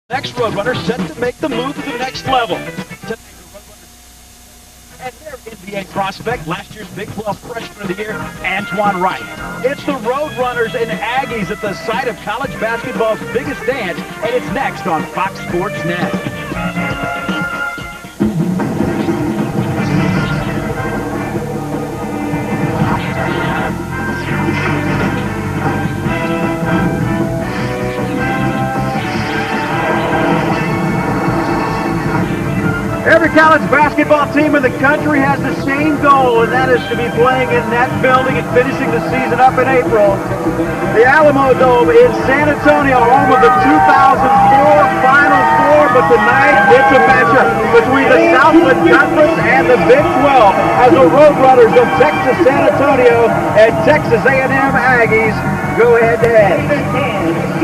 Next Roadrunner set to make the move to the next level. And their NBA prospect, last year's Big 12 Freshman of the Year, Antoine Wright. It's the Roadrunners and Aggies at the site of college basketball's biggest dance, and it's next on Fox Sports Net. Every college basketball team in the country has the same goal, and that is to be playing in that building and finishing the season up in April. The Alamo Dome in San Antonio, home of the 2004 Final Four, but tonight it's a matchup between the Southland Conference and the Big 12 as the Roadrunners of Texas San Antonio and Texas A&M Aggies go head-to-head.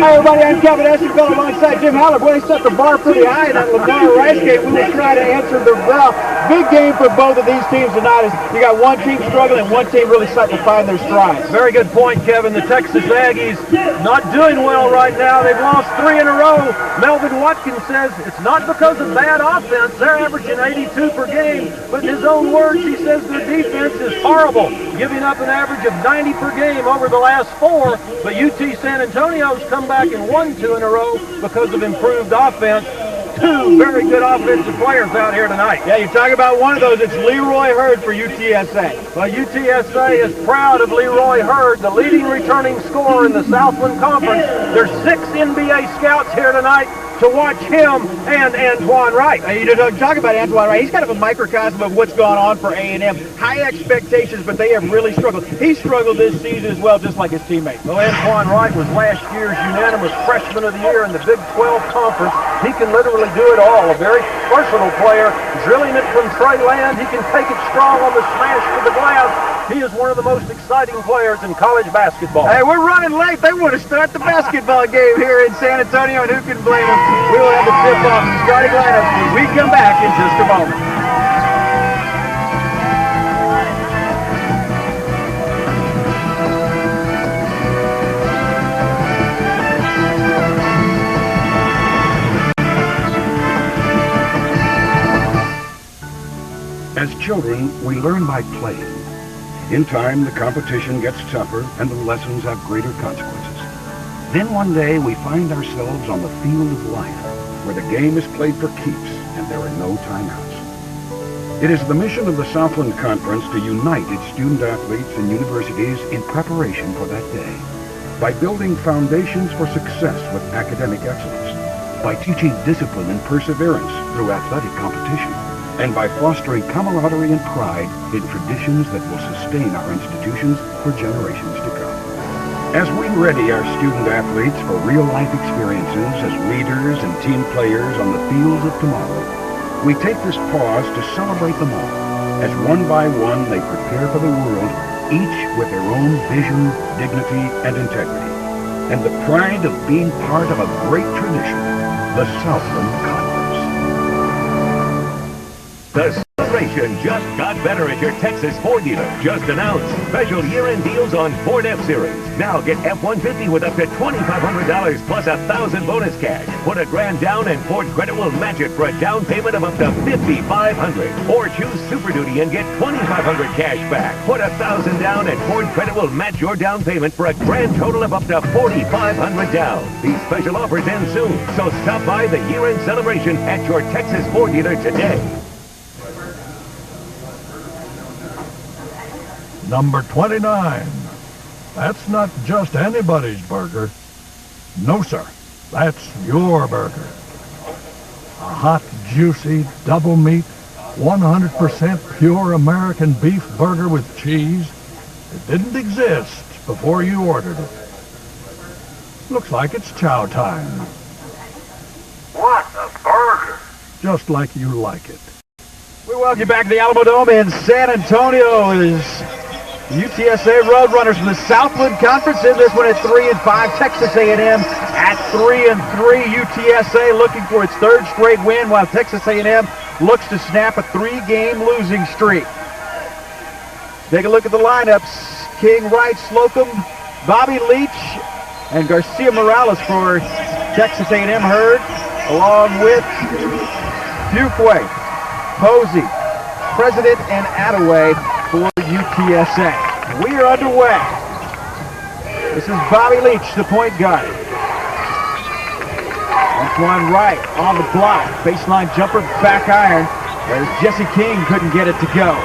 Hi, everybody. I'm Kevin Essenfeld alongside Jim Haller. Boy, they set the bar pretty high in that Lamar Rice game. We will try to answer the bell. Big game for both of these teams tonight. Is you got one team struggling and one team really starting to find their strides. Very good point, Kevin. The Texas Aggies not doing well right now. They've lost 3 in a row. Melvin Watkins says it's not because of bad offense. They're averaging 82 per game. But in his own words, he says their defense is horrible, giving up an average of 90 per game over the last 4. But UT San Antonio's come back and won 2 in a row because of improved offense. 2 very good offensive players out here tonight. Yeah, you talk about one of those. It's Leroy Hurd for UTSA. Well, UTSA is proud of Leroy Hurd, the leading returning scorer in the Southland Conference. There's 6 NBA scouts here tonight to watch him and Antoine Wright. You talk about Antoine Wright. He's kind of a microcosm of what's gone on for A&M. High expectations, but they have really struggled. He struggled this season as well, just like his teammates. Well, Antoine Wright was last year's unanimous Freshman of the Year in the Big 12 Conference. He can literally do it all. A very versatile player, drilling it from tray land. He can take it strong on the smash to the glass. He is one of the most exciting players in college basketball. Hey, we're running late. They want to start the basketball game here in San Antonio, and who can blame them? We will have the tip-off and starting lineup when we come back in just a moment. As children, we learn by playing. In time, the competition gets tougher and the lessons have greater consequences. Then one day, we find ourselves on the field of life, where the game is played for keeps and there are no timeouts. It is the mission of the Southland Conference to unite its student athletes and universities in preparation for that day, by building foundations for success with academic excellence, by teaching discipline and perseverance through athletic competition, and by fostering camaraderie and pride in traditions that will sustain our institutions for generations to come. As we ready our student athletes for real-life experiences as leaders and team players on the fields of tomorrow, we take this pause to celebrate them all, as one by one they prepare for the world, each with their own vision, dignity, and integrity, and the pride of being part of a great tradition, the Southland Conference. The celebration just got better at your Texas Ford dealer. Just announced special year-end deals on Ford F-Series. Now get F-150 with up to $2,500 plus $1,000 bonus cash. Put a grand down and Ford Credit will match it for a down payment of up to $5,500. Or choose Super Duty and get $2,500 cash back. Put $1,000 down and Ford Credit will match your down payment for a grand total of up to $4,500 down. These special offers end soon, so stop by the year-end celebration at your Texas Ford dealer today. Number 29. That's not just anybody's burger. No, sir. That's your burger. A hot, juicy, double meat, 100% pure American beef burger with cheese. It didn't exist before you ordered it. Looks like it's chow time. What a burger! Just like you like it. We welcome you back to the Alamo Dome in San Antonio. Is UTSA Roadrunners from the Southland Conference in this one at 3-5. Texas A&M at 3-3. UTSA looking for its 3rd straight win, while Texas A&M looks to snap a 3-game losing streak. Take a look at the lineups. King, Wright, Slocum, Bobby Leach, and Garcia Morales for Texas A&M. Hurd, along with Fuqua, Posey, President, and Attaway for UTSA. We are underway. This is Bobby Leach, the point guard. Antoine Wright on the block. Baseline jumper, back iron. Whereas Jesse King couldn't get it to go.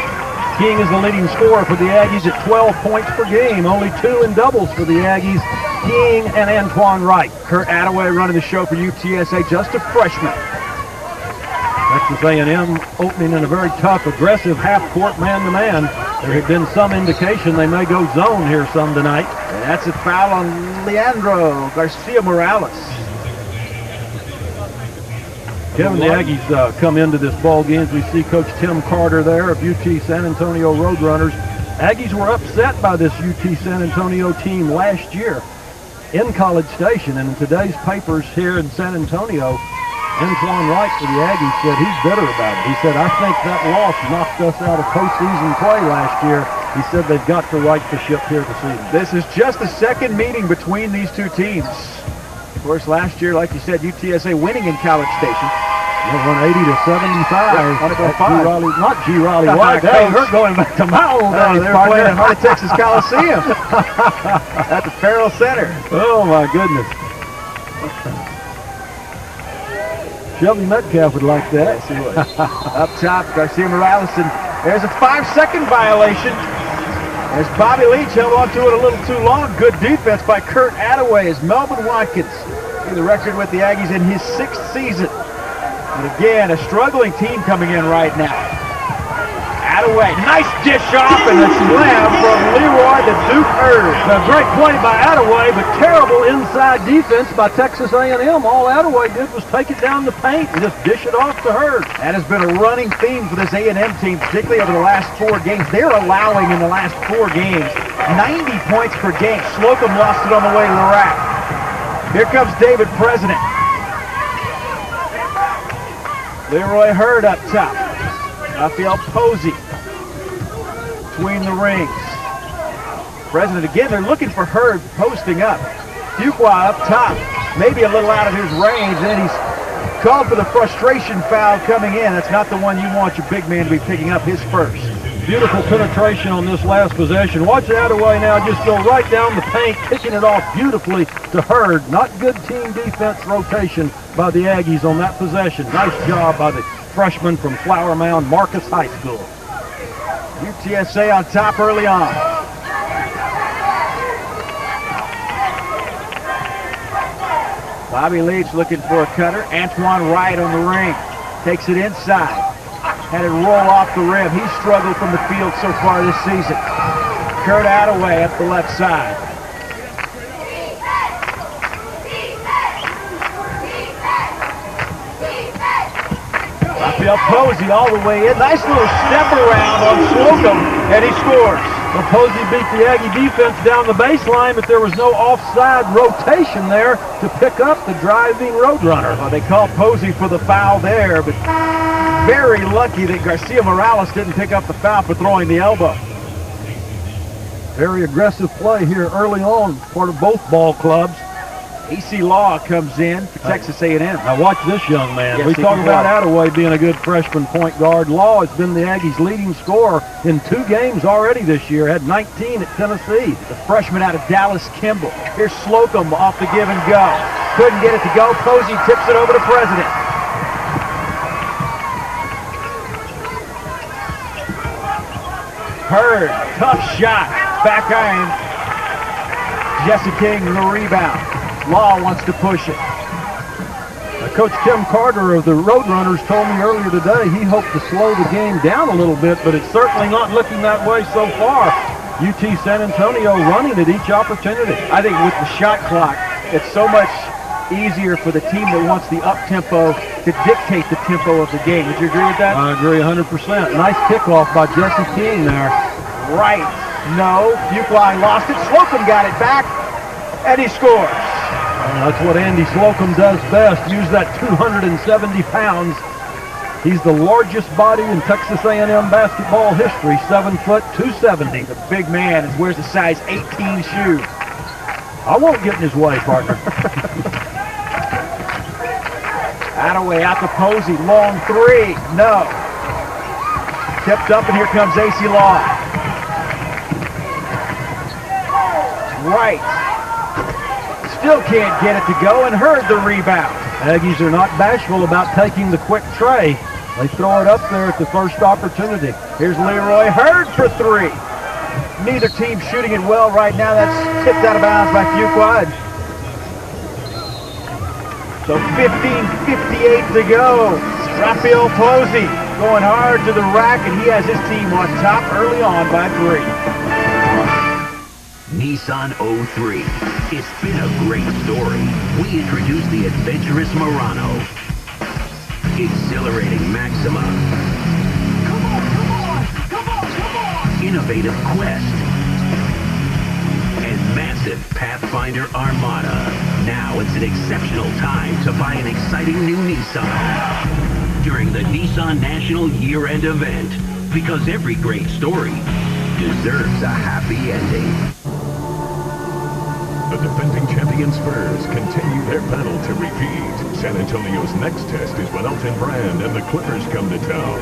King is the leading scorer for the Aggies at 12 points per game. Only 2 in doubles for the Aggies. King and Antoine Wright. Kurt Attaway running the show for UTSA, just a freshman. Texas A&M opening in a very tough, aggressive half-court man-to-man. There had been some indication they may go zone here some tonight. And that's a foul on Leandro Garcia Morales. Kevin, the Aggies come into this ball game as we see Coach Tim Carter there of UT San Antonio Roadrunners. Aggies were upset by this UT San Antonio team last year in College Station, and in today's papers here in San Antonio, Antoine Wright for the Aggies said he's bitter about it. He said, I think that loss knocked us out of postseason play last year. He said they've got to right the ship here this evening. This is just the second meeting between these two teams. Of course, last year, like you said, UTSA winning in College Station. 180 to 75. Not G. Riley White. Hey, we're going back to my old days. They were playing at Heart of Texas Coliseum at the Farrell Center. Oh, my goodness. Shelby Metcalf would like that. Yes, he would. Up top, Garcia Morales, and there's a 5-second violation. As Bobby Leach held on to it a little too long. Good defense by Kurt Attaway as Melvin Watkins in the record with the Aggies in his 6th season. And again, a struggling team coming in right now. Attaway, nice dish off and a slam from Leroy the Duke Hurd. A great play by Attaway, but terrible inside defense by Texas A&M. All Attaway did was take it down the paint and just dish it off to Hurd. That has been a running theme for this A&M team, particularly over the last 4 games. They're allowing in the last 4 games 90 points per game. Slocum lost it on the way to the rack. Here comes David President. Leroy Hurd up top. Raphael Posey between the rings. President again, they're looking for Hurd posting up. Fuqua up top, maybe a little out of his range, and then he's called for the frustration foul coming in. That's not the one you want your big man to be picking up, his first. Beautiful penetration on this last possession. Watch Attaway now just go right down the paint, kicking it off beautifully to Hurd. Not good team defense rotation by the Aggies on that possession. Nice job by the freshman from Flower Mound, Marcus High School. UTSA on top early on. Bobby Leach looking for a cutter. Antoine Wright on the ring. Takes it inside. Had it roll off the rim. He struggled from the field so far this season. Kurt Attaway up the left side. Raphael Posey all the way in. Nice little step around on Slocum, and he scores. Well, Posey beat the Aggie defense down the baseline, but there was no offside rotation there to pick up the driving Roadrunner. Well, they called Posey for the foul there, but very lucky that Garcia Morales didn't pick up the foul for throwing the elbow. Very aggressive play here early on, part of both ball clubs. E.C. Law comes in for Texas A&M. Now watch this young man. Yes, we talk about Attaway being a good freshman point guard. Law has been the Aggies' leading scorer in 2 games already this year. Had 19 at Tennessee. The freshman out of Dallas Kimball. Here's Slocum off the give and go. Couldn't get it to go. Posey tips it over to President. Hurd, tough shot. Back iron. Jesse King the rebound. Law wants to push it. Coach Tim Carter of the Roadrunners told me earlier today he hoped to slow the game down a little bit, but it's certainly not looking that way so far. UT San Antonio running at each opportunity. I think with the shot clock, it's so much easier for the team that wants the up-tempo to dictate the tempo of the game. Would you agree with that? I agree 100%. Nice kickoff by Jesse King there. Right. No. Fuqua lost it. Slocum got it back, and he scores. That's what Andy Slocum does best. Use that 270 pounds. He's the largest body in Texas A&M basketball history, 7 foot, 270. The big man wears a size 18 shoe. I won't get in his way, partner. Attaway out to Posey. Long three. No. Tipped up, and here comes A.C. Law. Right. Still can't get it to go, and heard the rebound. Aggies are not bashful about taking the quick tray. They throw it up there at the first opportunity. Here's Leroy Hurd for three. Neither team shooting it well right now. That's tipped out of bounds by Fuqua. So 15:58 to go. Raphael Posey going hard to the rack, and he has his team on top early on by 3. Nissan 03. It's been a great story. We introduced the adventurous Murano. Exhilarating Maxima. Innovative Quest. And massive Pathfinder Armada. Now it's an exceptional time to buy an exciting new Nissan during the Nissan National Year-End event, because every great story deserves a happy ending. The defending champion Spurs continue their battle to repeat. San Antonio's next test is when Elton Brand and the Clippers come to town.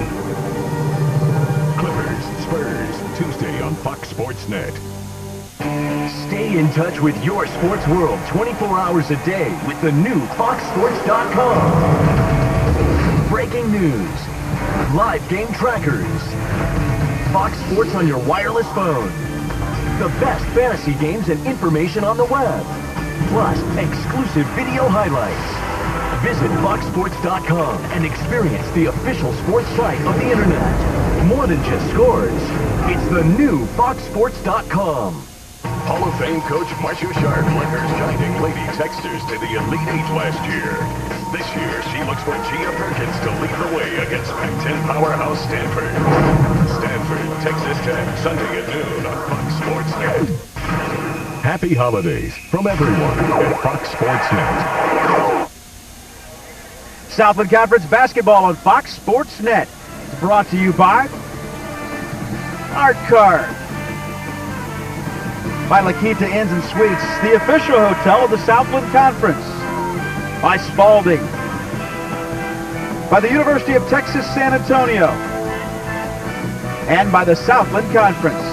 Clippers, Spurs, Tuesday on Fox Sports Net. Stay in touch with your sports world 24 hours a day with the new FoxSports.com. Breaking news, live game trackers, Fox Sports on your wireless phone, the best fantasy games and information on the web, plus exclusive video highlights. Visit FoxSports.com and experience the official sports site of the internet. More than just scores, it's the new FoxSports.com. Hall of Fame coach Marcia Sharp led her shining Lady Texters to the Elite Eight last year. This year, she looks for Gia Perkins to lead the way against Pac-10 powerhouse Stanford. Stanford, Texas Tech, Sunday at noon on Fox Sports Net. Happy holidays from everyone at Fox Sports Net. Southland Conference basketball on Fox Sports Net. It's brought to you by Art Card, by La Quinta Inns and Suites, the official hotel of the Southland Conference, by Spalding, by the University of Texas San Antonio, and by the Southland Conference.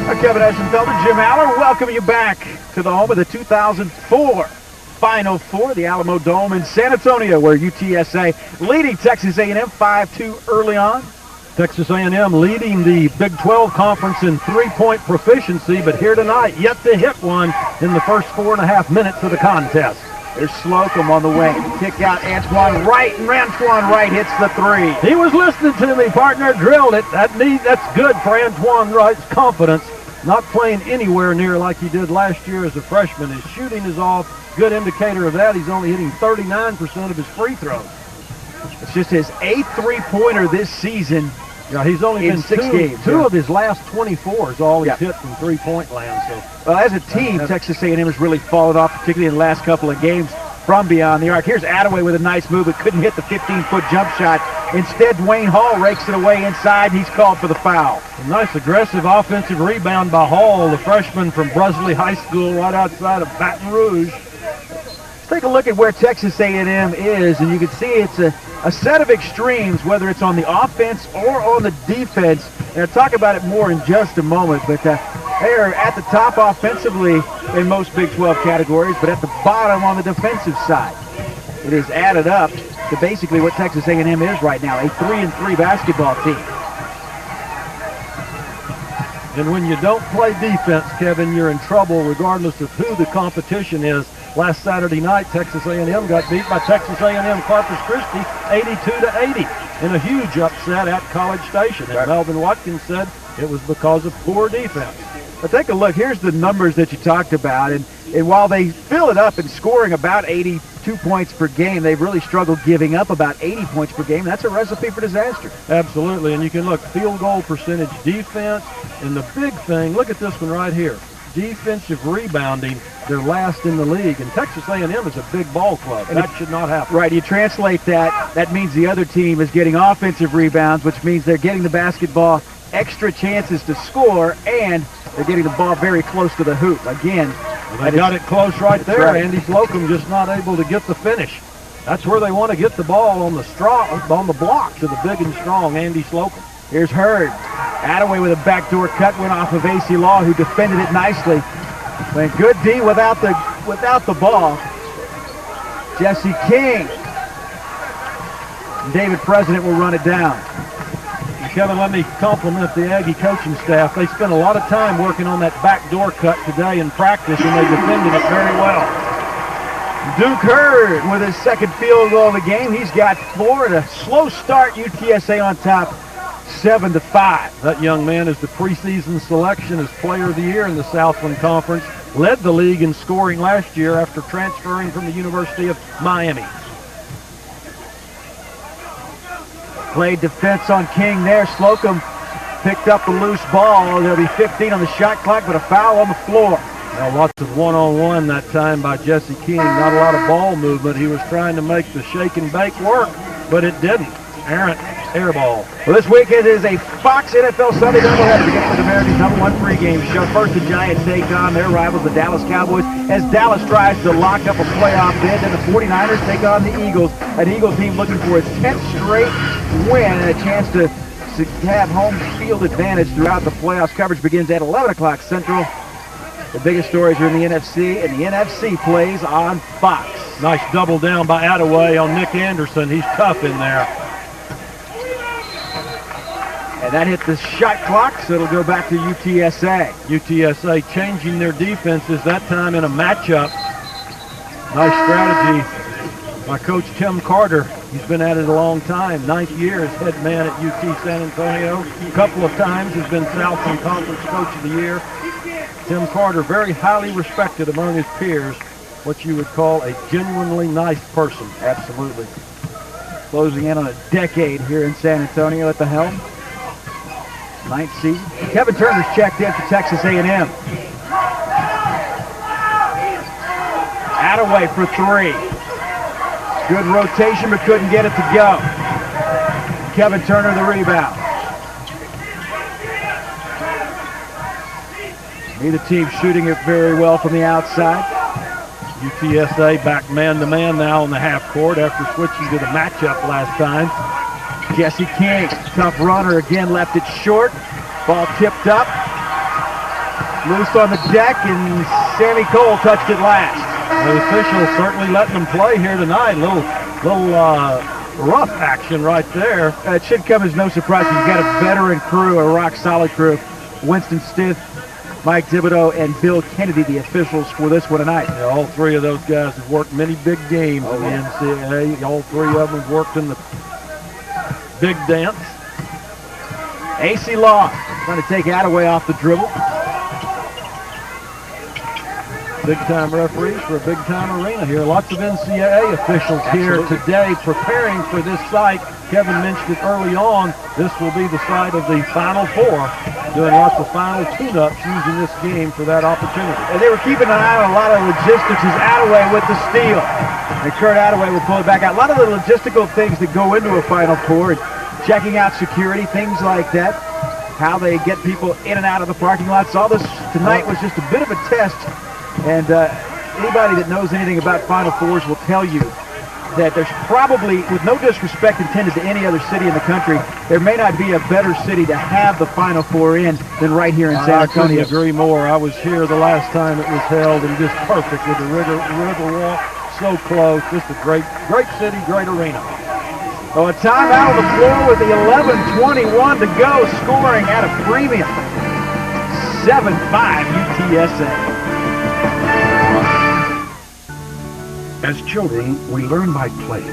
I'm Kevin Eschenfelder, Jim Haller, welcome you back to the home of the 2004 Final Four, the Alamo Dome in San Antonio, where UTSA leading Texas A&M 5-2 early on. Texas A&M leading the Big 12 Conference in three-point proficiency, but here tonight, yet to hit one in the first 4.5 minutes of the contest. There's Slocum on the wing. Kick out Antoine Wright, and Antoine Wright hits the three. He was listening to me, partner, drilled it. That's good for Antoine Wright's confidence. Not playing anywhere near like he did last year as a freshman. His shooting is off. Good indicator of that. He's only hitting 39% of his free throws. It's just his 8th three-pointer this season. Yeah, he's only been 6 games. Two of his last 24 is all he's hit from three-point land. So, well, as a team, Texas A&M has really fallen off, particularly in the last couple of games from beyond the arc. Here's Attaway with a nice move, but couldn't hit the 15-foot jump shot. Instead, Dwayne Hall rakes it away inside. He's called for the foul. A nice aggressive offensive rebound by Hall, the freshman from Bresley High School right outside of Baton Rouge. Let's take a look at where Texas A&M is, and you can see it's a set of extremes, whether it's on the offense or on the defense. And I'll talk about it more in just a moment, but they are at the top offensively in most Big 12 categories, but at the bottom on the defensive side. It is added up to basically what Texas A&M is right now, a 3-3 basketball team. And when you don't play defense, Kevin, you're in trouble regardless of who the competition is. Last Saturday night, Texas A&M got beat by Texas A&M Corpus Christi 82-80 in a huge upset at College Station. And Melvin Watkins said it was because of poor defense. But take a look. Here's the numbers that you talked about. And while they fill it up and scoring about 82 points per game, they've really struggled giving up about 80 points per game. That's a recipe for disaster. Absolutely. And you can look, field goal percentage, defense, and the big thing, look at this one right here. Defensive rebounding, they're last in the league. And Texas A&M is a big ball club. And that should not happen. Right. You translate that means the other team is getting offensive rebounds, which means they're getting the basketball extra chances to score, and they're getting the ball very close to the hoop. Again, They got it close right there. right. Andy Slocum just not able to get the finish. That's where they want to get the ball on the blocks of the big and strong Andy Slocum. Here's Hurd. Attaway with a backdoor cut went off of A.C. Law, who defended it nicely. Went good D without the ball. Jesse King. David President will run it down. And Kevin, let me compliment the Aggie coaching staff. They spent a lot of time working on that backdoor cut today in practice, and they defended it very well. Duke Hurd with his second field goal of the game. He's got 4. A slow start, UTSA on top, 7-5. That young man is the preseason selection as Player of the Year in the Southland Conference. Led the league in scoring last year after transferring from the University of Miami. Played defense on King there. Slocum picked up the loose ball. There'll be 15 on the shot clock, but a foul on the floor. Well, lots of one-on-one that time by Jesse King. Not a lot of ball movement. He was trying to make the shake and bake work, but it didn't. Errant air ball. Well, this weekend is a Fox NFL Sunday doubleheader against with America's #1 pregame show. First, the Giants take on their rivals, the Dallas Cowboys, as Dallas tries to lock up a playoff bid. Then the 49ers take on the Eagles, an Eagles team looking for its 10th straight win and a chance to have home field advantage throughout the playoffs. Coverage begins at 11 o'clock Central. The biggest stories are in the NFC, and the NFC plays on Fox. Nice double down by Attaway on Nick Anderson. He's tough in there. And that hit the shot clock, so it'll go back to UTSA. UTSA changing their defenses, that time in a matchup. Nice strategy by Coach Tim Carter. He's been at it a long time. 9th year as head man at UT San Antonio. A couple of times has been Southland Conference Coach of the Year. Tim Carter, very highly respected among his peers. What you would call a genuinely nice person. Absolutely. Closing in on a decade here in San Antonio at the helm. 9th season. Kevin Turner's checked in for Texas A&M. Attaway for 3. Good rotation, but couldn't get it to go. Kevin Turner the rebound. Neither team shooting it very well from the outside. UTSA back man-to-man now on the half court after switching to the matchup last time. Jesse King, tough runner, again left it short. Ball tipped up. Loose on the deck, and Sammy Cole touched it last. The officials certainly letting them play here tonight. Little rough action right there. It should come as no surprise. You've got a veteran crew, a rock-solid crew. Winston Stith, Mike Thibodeau, and Bill Kennedy, the officials for this one tonight. Yeah, all 3 of those guys have worked many big games in the NCAA. All 3 of them have worked in the big dance. A.C. Law trying to take Attaway off the dribble. Big-time referees for a big-time arena here. Lots of NCAA officials here today preparing for this site. Kevin mentioned it early on. This will be the site of the Final Four, doing lots of final tune-ups using this game for that opportunity. And they were keeping an eye on a lot of logistics as Attaway with the steal. And Kurt Attaway will pull it back out. A lot of the logistical things that go into a Final Four, and checking out security, things like that, how they get people in and out of the parking lots. All this tonight was just a bit of a test. And anybody that knows anything about Final Fours will tell you that there's probably, with no disrespect intended to any other city in the country, there may not be a better city to have the Final Four in than right here in San Antonio. I couldn't agree more. I was here the last time it was held, and just perfect with the river walk, so close. Just a great city, great arena. So a timeout on the floor with the 11:21 to go, scoring at a premium. 7-5 UTSA. As children, we learn by playing.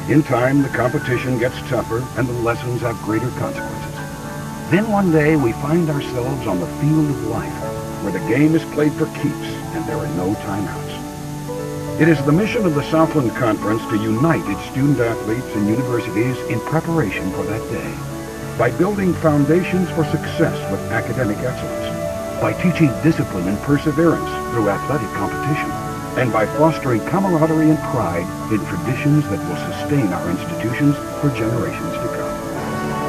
In time, the competition gets tougher and the lessons have greater consequences. Then one day, we find ourselves on the field of life, where the game is played for keeps and there are no timeouts. It is the mission of the Southland Conference to unite its student athletes and universities in preparation for that day, by building foundations for success with academic excellence, by teaching discipline and perseverance through athletic competition, and by fostering camaraderie and pride in traditions that will sustain our institutions for generations to come.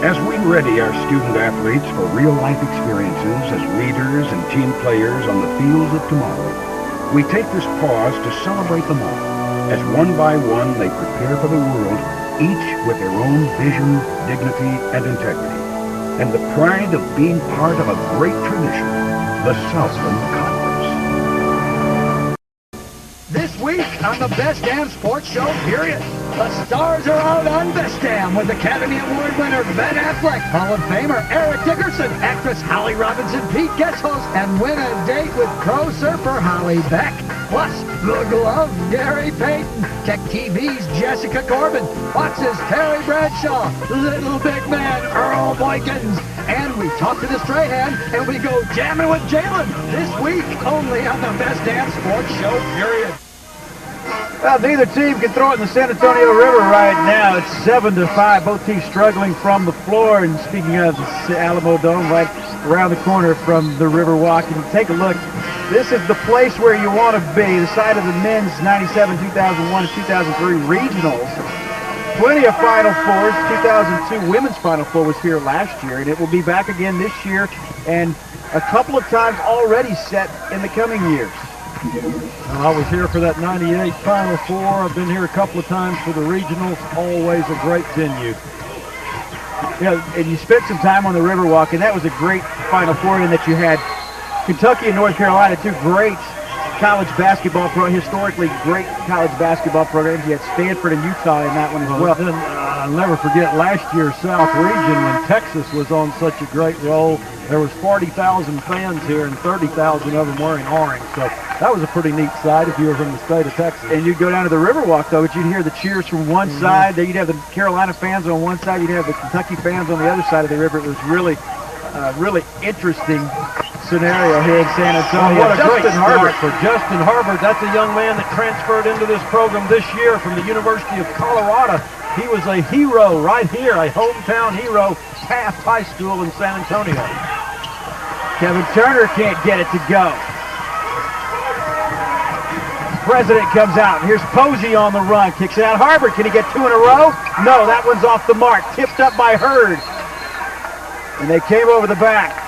As we ready our student athletes for real-life experiences as leaders and team players on the fields of tomorrow, We take this pause to celebrate them all, as one by one they prepare for the world, each with their own vision, dignity, and integrity, and the pride of being part of a great tradition, the Southland Conference. This week on the Best Damn Sports Show, period, the stars are out on Best Damn with Academy Award winner Ben Affleck, Hall of Famer Eric Dickerson, actress Holly Robinson, Pete Getsos, and win a date with pro surfer Holly Beck. Plus, the glove, Gary Payton, Tech TV's Jessica Corbin, Fox's Terry Bradshaw, Little Big Man Earl Boykins, and we talk to the Strahan, and we go jamming with Jalen this week only on the Best Damn Sports Show, period. Well, neither team can throw it in the San Antonio River right now. It's 7-5. Both teams struggling from the floor. And speaking of the Alamo Dome, right around the corner from the Riverwalk, and take a look. This is the place where you want to be, the site of the men's 97, 2001, and 2003 regionals. Plenty of Final Fours. 2002 women's Final Four was here last year, and it will be back again this year, and a couple of times already set in the coming years. I was here for that 98 Final Four. I've been here a couple of times for the regionals. Always a great venue. Yeah, and you spent some time on the Riverwalk, and that was a great Final Four in that you had Kentucky and North Carolina, two great college basketball historically great college basketball programs. You had Stanford and Utah in that one as well. Then, I'll never forget last year's South region when Texas was on such a great roll. There was 40,000 fans here, and 30,000 of them wearing orange. So that was a pretty neat sight if you were from the state of Texas. And you'd go down to the Riverwalk, though, but you'd hear the cheers from one side. There you'd have the Carolina fans on one side. You'd have the Kentucky fans on the other side of the river. It was really interesting scenario here in San Antonio. What a great start for Justin Herbert. That's a young man that transferred into this program this year from the University of Colorado. He was a hero right here, a hometown hero, Taft High School in San Antonio. Kevin Turner can't get it to go. President comes out. Here's Posey on the run. Kicks it out. Herbert, can he get two in a row? No, that one's off the mark. Tipped up by Hurd. And they came over the back.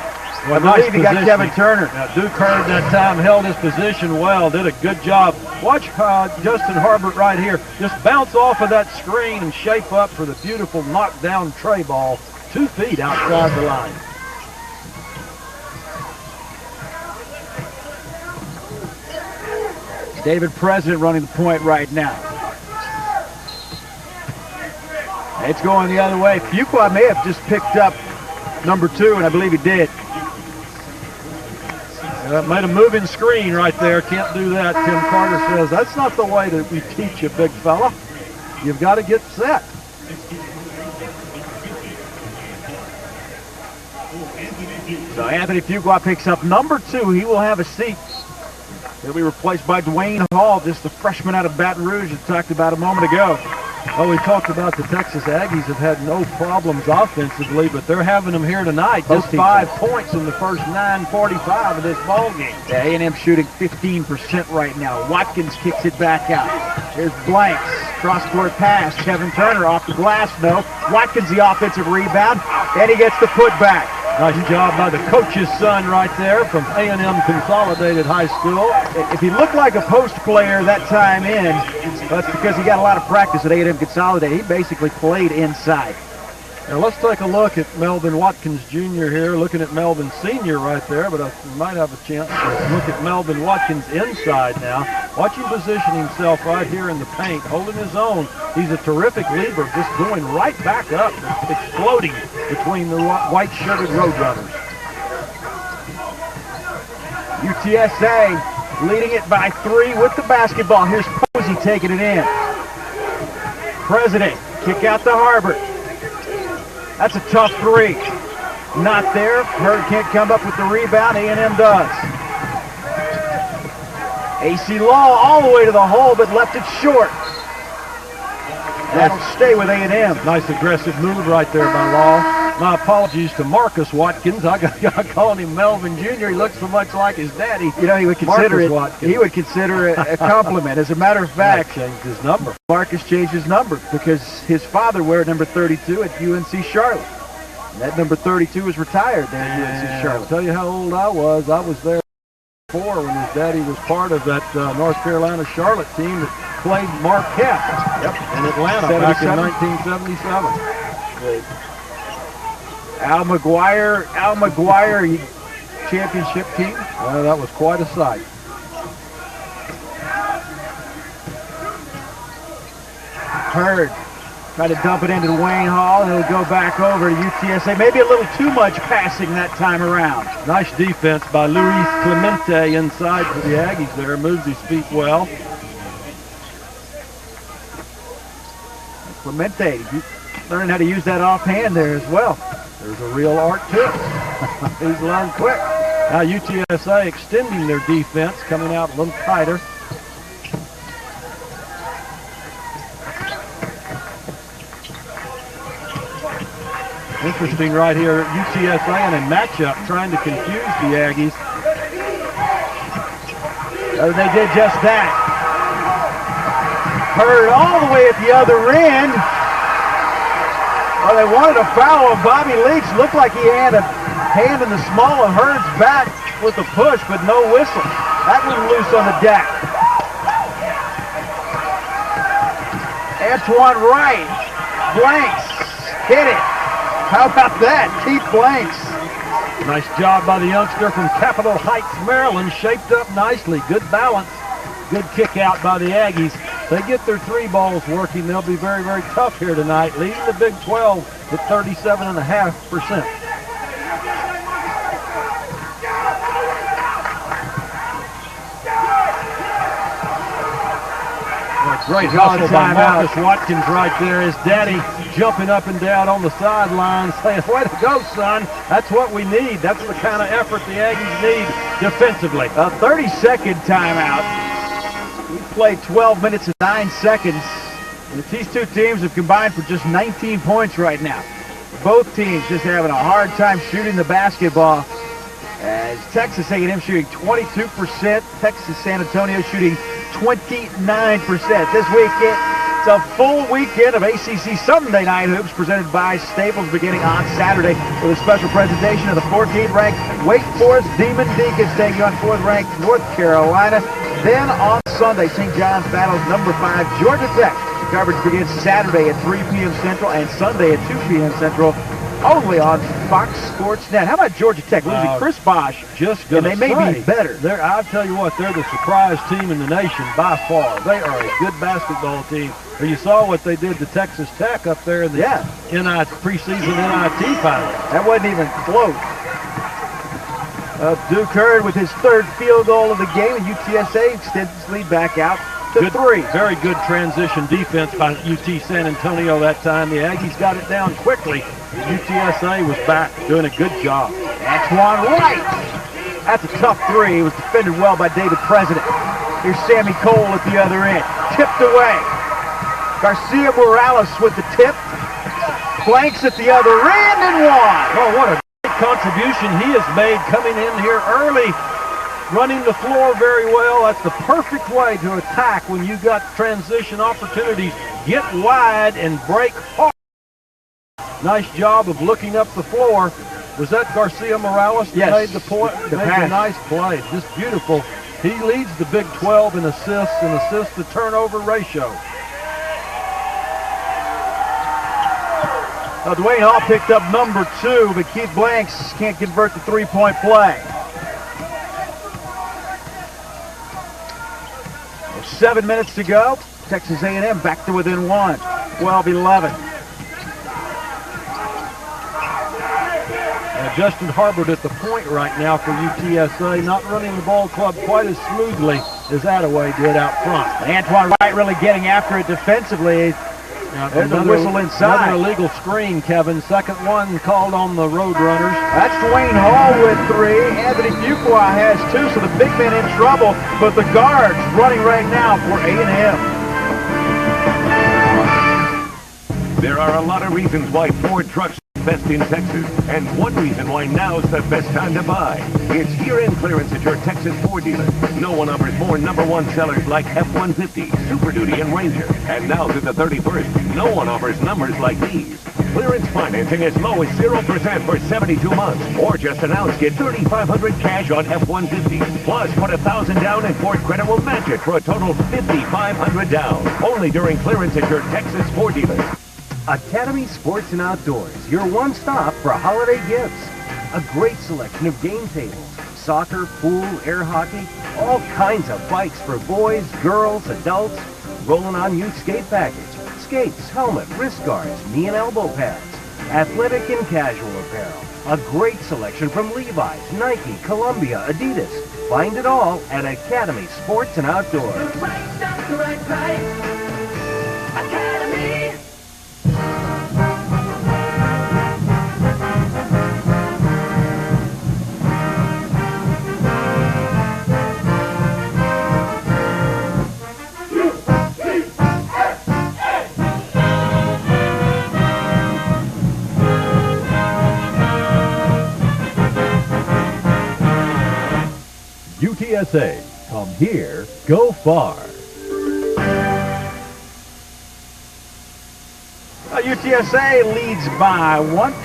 Well, I believe he got Kevin Turner. Now, Duke Hurd that time held his position well, did a good job. Watch Justin Herbert right here. Just bounce off of that screen and shape up for the beautiful knockdown tray ball 2 feet outside the line. David President running the point right now. It's going the other way. Fuqua may have just picked up number 2, and I believe he did. Made a moving screen right there. Can't do that. Tim Carter says, that's not the way that we teach you, big fella. You've got to get set. So Anthony Fuqua picks up number 2. He will have a seat. He'll be replaced by Dwayne Hall, just the freshman out of Baton Rouge that talked about a moment ago. Well, we talked about the Texas Aggies have had no problems offensively, but they're having them here tonight. Just 5 points in the first 9:45 of this ball game. Yeah, A&M shooting 15% right now. Watkins kicks it back out. Here's Blanks. Cross-court pass. Kevin Turner off the glass, no. Watkins the offensive rebound, and he gets the putback. Nice job by the coach's son right there from A&M Consolidated High School. If he looked like a post player that time in, that's because he got a lot of practice at A&M Consolidated. He basically played inside. Now let's take a look at Melvin Watkins Jr. here, looking at Melvin Sr. right there, but I might have a chance to look at Melvin Watkins inside now. Watch him position himself right here in the paint, holding his own. He's a terrific leaper, just going right back up, exploding between the white shirted Roadrunners. UTSA leading it by 3 with the basketball. Here's Posey taking it in. President, kick out to Herbert. That's a tough 3. Not there. Hurd can't come up with the rebound. A&M does. AC Law all the way to the hole, but left it short. That'll stay with A&M. Nice aggressive move right there by Law. My apologies to Marcus Watkins. I calling him Melvin Jr. He looks so much like his daddy. You know, he would consider Marcus he would consider it a compliment. As a matter of fact, changed his number. Marcus changed his number because his father wore number 32 at UNC Charlotte. And that number 32 was retired there at UNC Charlotte. I'll tell you how old I was. I was there 4 when his daddy was part of that North Carolina Charlotte team that played Marquette in Atlanta back in 1977. Al McGuire championship team. That was quite a sight. Hurd try to dump it into Wayne Hall, and it'll go back over to UTSA. Maybe a little too much passing that time around. Nice defense by Luis Clemente inside for the Aggies there. Moves his feet well. Clemente learning how to use that offhand there as well. There's a real art to it. He's learned quick. Now UTSA extending their defense, coming out a little tighter. Interesting right here, UTSA in a matchup trying to confuse the Aggies. Oh, they did just that. Hurd all the way at the other end. Well, they wanted a foul of Bobby Leach. Looked like he had a hand in the small of Hurd's back with the push, but no whistle. That one loose on the deck. Antoine Wright, Blanks, hit it. How about that? Keith Blanks. Nice job by the youngster from Capitol Heights, Maryland. Shaped up nicely. Good balance. Good kick out by the Aggies. They get their 3 balls working. They'll be very, very tough here tonight, leading the Big 12 at 37.5%. Great hustle by Marcus Watkins right there. His daddy jumping up and down on the sideline saying, way to go, son. That's what we need. That's the kind of effort the Aggies need defensively. A 30-second timeout. We played 12 minutes and 9 seconds. And these two teams have combined for just 19 points right now. Both teams just having a hard time shooting the basketball. As Texas A&M shooting 22%, Texas San Antonio shooting 29%. This weekend, it's a full weekend of ACC Sunday Night Hoops presented by Staples beginning on Saturday with a special presentation of the 14th-ranked Wake Forest Demon Deacons taking on 4th-ranked North Carolina. Then on Sunday, St. John's battles number 5 Georgia Tech. Coverage begins Saturday at 3 p.m. Central and Sunday at 2 p.m. Central. Only on Fox Sports Net. How about Georgia Tech losing Chris Bosh? Just gonna and they may be better. I'll tell you what, they're the surprise team in the nation by far. They are a good basketball team. You saw what they did to Texas Tech up there in the preseason NIT final. That wasn't even close. Duke Hurd with his 3rd field goal of the game, and UTSA extends its lead back out to 3. Very good transition defense by UT San Antonio that time. The Aggies got it down quickly. UTSA was back, doing a good job. Antoine Wright. That's a tough 3. It was defended well by David President. Here's Sammy Cole at the other end. Tipped away. Garcia Morales with the tip. Blanks at the other end and one. Oh, what a great contribution he has made coming in here early. Running the floor very well. That's the perfect way to attack when you got transition opportunities. Get wide and break hard. Nice job of looking up the floor. Was that Garcia Morales that made the point? Made a nice play. Just beautiful. He leads the Big 12 in assists and assist-to-turnover ratio. Dwayne Hall picked up number 2, but Keith Blanks can't convert the 3-point play. 7 minutes to go. Texas A&M back to within 1. 12-11. Justin Harbert at the point right now for UTSA, not running the ball club quite as smoothly as Attaway did out front. Antoine Wright really getting after it defensively. There's a whistle inside. Another illegal screen, Kevin. Second one called on the Roadrunners. That's Dwayne Hall with 3. Anthony Fuqua has 2, so the big man in trouble, but the guards running right now for A&M. There are a lot of reasons why Ford trucks are best in Texas, and one reason why now's the best time to buy. It's year-end clearance at your Texas Ford dealer. No one offers more #1 sellers like F-150, Super Duty, and Ranger. And now through the 31st, no one offers numbers like these. Clearance financing as low as 0% for 72 months. Or just announce get $3,500 cash on F-150. Plus, put $1,000 down and Ford Credit will match it for a total $5,500 down. Only during clearance at your Texas Ford dealer. Academy Sports and Outdoors, your one-stop for holiday gifts. A great selection of game tables, soccer, pool, air hockey, all kinds of bikes for boys, girls, adults. Rolling on youth skate package, skates, helmet, wrist guards, knee and elbow pads, athletic and casual apparel. A great selection from Levi's, Nike, Columbia, Adidas. Find it all at Academy Sports and Outdoors. The right price. Academy. UTSA, come here, go far. UTSA leads by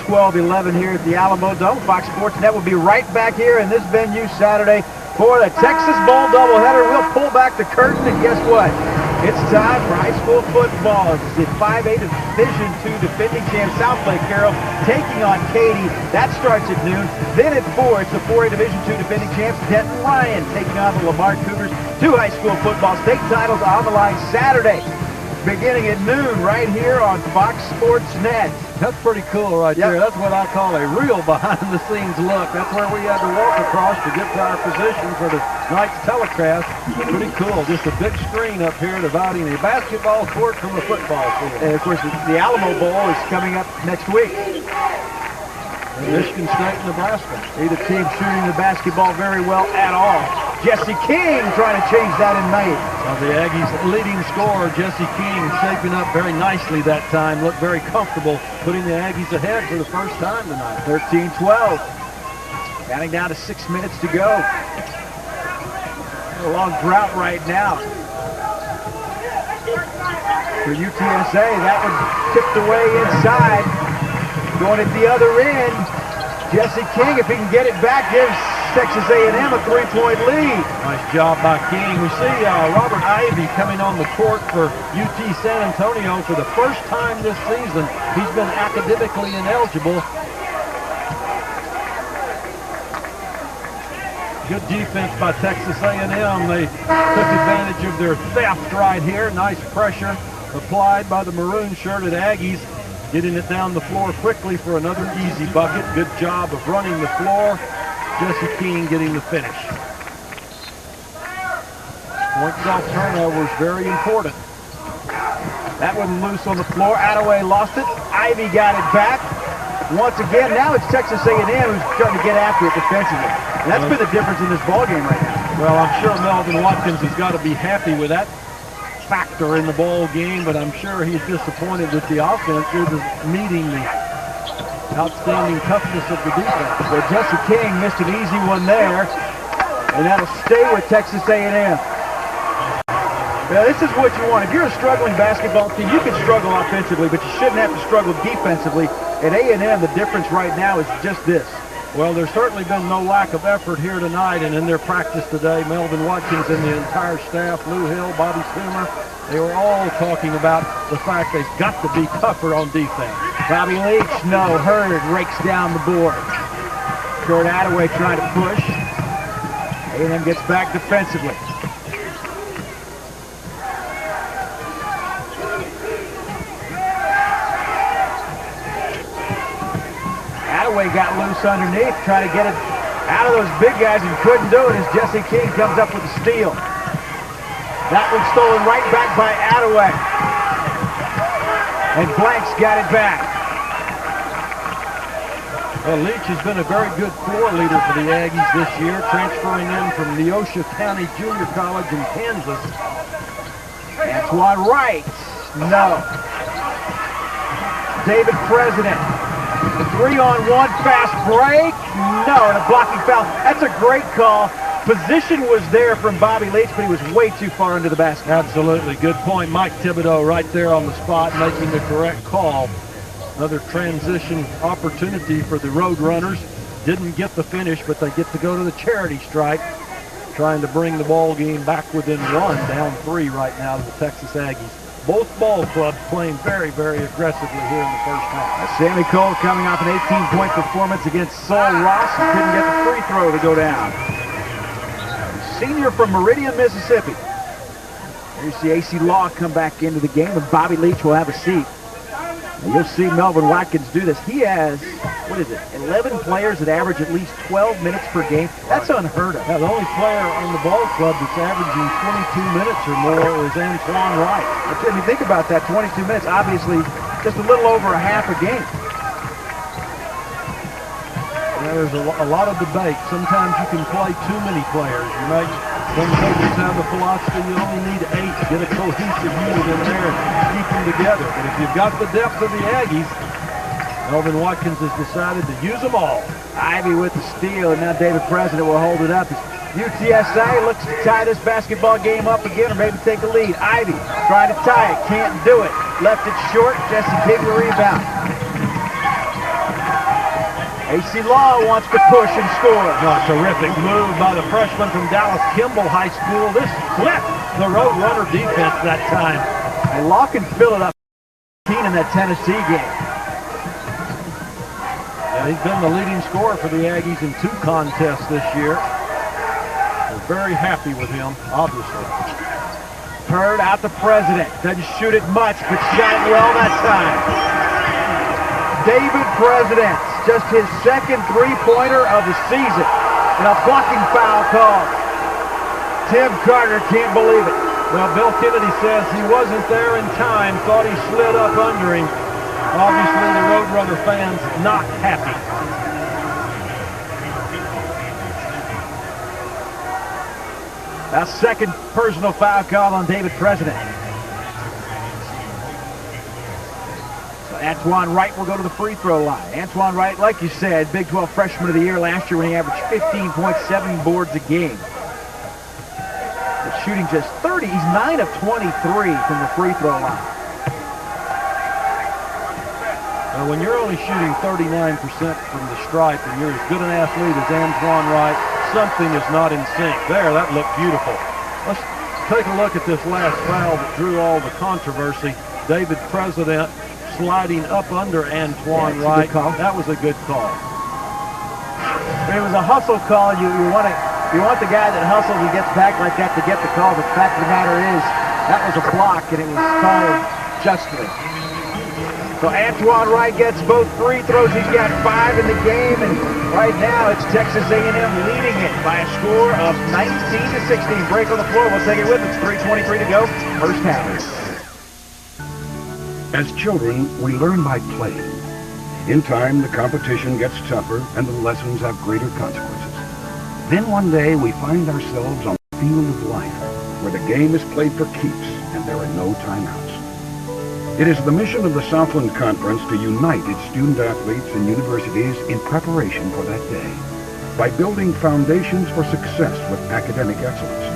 12-11 here at the Alamo Dome. Fox Sports Net will be right back here in this venue Saturday for the Texas Bowl doubleheader. We'll pull back the curtain, and guess what? It's time for high school football. It's the 5A Division II defending champ South Lake Carroll taking on Katy. That starts at noon. Then at 4, it's the 4A Division II defending champs Denton Ryan taking on the Lamar Cougars. 2 high school football state titles on the line Saturday, beginning at noon right here on Fox Sports Net. That's pretty cool right there. That's what I call a real behind-the-scenes look. That's where we had to walk across to get to our position for the night's telecast. Pretty cool. Just a big screen up here dividing a basketball court from a football field. And, of course, the Alamo Bowl is coming up next week. Michigan State and Nebraska. Neither team shooting the basketball very well at all. Jesse King trying to change that in May. Well, the Aggies' leading scorer, Jesse King, shaping up very nicely that time. Looked very comfortable, putting the Aggies ahead for the first time tonight. 13-12. Counting down to 6 minutes to go. A long drought right now. For UTSA, that one tipped away inside. Going at the other end, Jesse King, if he can get it back, gives Texas A&M a 3-point lead. Nice job by King. We see Robert Ivy coming on the court for UT San Antonio for the first time this season. He's been academically ineligible. Good defense by Texas A&M. They took advantage of their theft right here. Nice pressure applied by the maroon-shirted Aggies. Getting it down the floor quickly for another easy bucket. Good job of running the floor. Jesse King getting the finish. Point off turnover is very important. That one loose on the floor. Attaway lost it. Ivy got it back. Once again, now it's Texas A&M who's starting to get after it defensively. And that's been the difference in this ballgame right now. Well, I'm sure Melvin Watkins has got to be happy with that factor in the ball game, but I'm sure he's disappointed that the offense isn't meeting the outstanding toughness of the defense. Well, Jesse King missed an easy one there, and that'll stay with Texas A&M. Now, this is what you want. If you're a struggling basketball team, you can struggle offensively, but you shouldn't have to struggle defensively. At A&M, the difference right now is just this. Well, there's certainly been no lack of effort here tonight, and in their practice today, Melvin Watkins and the entire staff, Lou Hill, Bobby Schumer, they were all talking about the fact they've got to be tougher on defense. Bobby Leach, no. Hurd rakes down the board. Kurt Attaway trying to push. A&M gets back defensively. Attaway got loose underneath, trying to get it out of those big guys and couldn't do it as Jesse King comes up with a steal. That one stolen right back by Attaway. And Blanks got it back. Well, Leach has been a very good floor leader for the Aggies this year, transferring in from Neosho County Junior College in Kansas. Antoine Wright, no. David President, the 3-on-1 fast break, no, and a blocking foul. That's a great call. Position was there from Bobby Leach, but he was way too far under the basket. Absolutely, good point. Mike Thibodeau right there on the spot making the correct call. Another transition opportunity for the Road Runners. Didn't get the finish, but they get to go to the charity stripe, trying to bring the ball game back within one, down 3 right now to the Texas Aggies. Both ball clubs playing very, very aggressively here in the first half. Sammy Cole coming off an 18-point performance against Sol Ross. He couldn't get the free throw to go down. Senior from Meridian, Mississippi. There you see AC Law come back into the game, and Bobby Leach will have a seat. And you'll see Melvin Watkins do this. He has, 11 players that average at least 12 minutes per game. That's unheard of. Yeah, the only player on the ball club that's averaging 22 minutes or more is Antoine Wright. I mean, think about that, 22 minutes, obviously just a little over a half a game. There's a lot of debate. Sometimes you can play too many players. Some coaches have the philosophy you only need 8 to get a cohesive unit in there and keep them together. But if you've got the depth of the Aggies, Melvin Watkins has decided to use them all. Ivy with the steal, and now David President will hold it up. UTSA looks to tie this basketball game up again, or maybe take a lead. Ivy trying to tie it, can't do it. Left it short, Jesse King the rebound. AC Law wants to push and score. A terrific move by the freshman from Dallas Kimball High School. This flipped the Road Runner defense that time. And Law can fill it up in that Tennessee game. Yeah, he's been the leading scorer for the Aggies in 2 contests this year. We're very happy with him, obviously. Hurd out the President. Doesn't shoot it much, but shot it well that time. David President, just his second three-pointer of the season. And a blocking foul call. Tim Carter can't believe it. Well, Bill Kennedy says he wasn't there in time, thought he slid up under him. Obviously, the Roadrunner fans not happy. That's second personal foul call on David President. So Antoine Wright will go to the free throw line. Antoine Wright, like you said, Big 12 Freshman of the Year last year when he averaged 15.7 boards a game. But shooting just 30, he's 9 of 23 from the free throw line. Now, when you're only shooting 39% from the stripe and you're as good an athlete as Antoine Wright, something is not in sync. There, that looked beautiful. Let's take a look at this last foul that drew all the controversy. David President sliding up under Antoine Wright. That was a good call. It was a hustle call. You want the guy that hustles and gets back like that to get the call. But the fact of the matter is, that was a block, and it was called justly. So Antoine Wright gets both free throws. He's got 5 in the game, and right now it's Texas A&M leading it by a score of 19-16. Break on the floor. We'll take it with us. 3:23 to go. First half. As children, we learn by playing. In time, the competition gets tougher and the lessons have greater consequences. Then one day, we find ourselves on the field of life, where the game is played for keeps and there are no timeouts. It is the mission of the Southland Conference to unite its student athletes and universities in preparation for that day, by building foundations for success with academic excellence,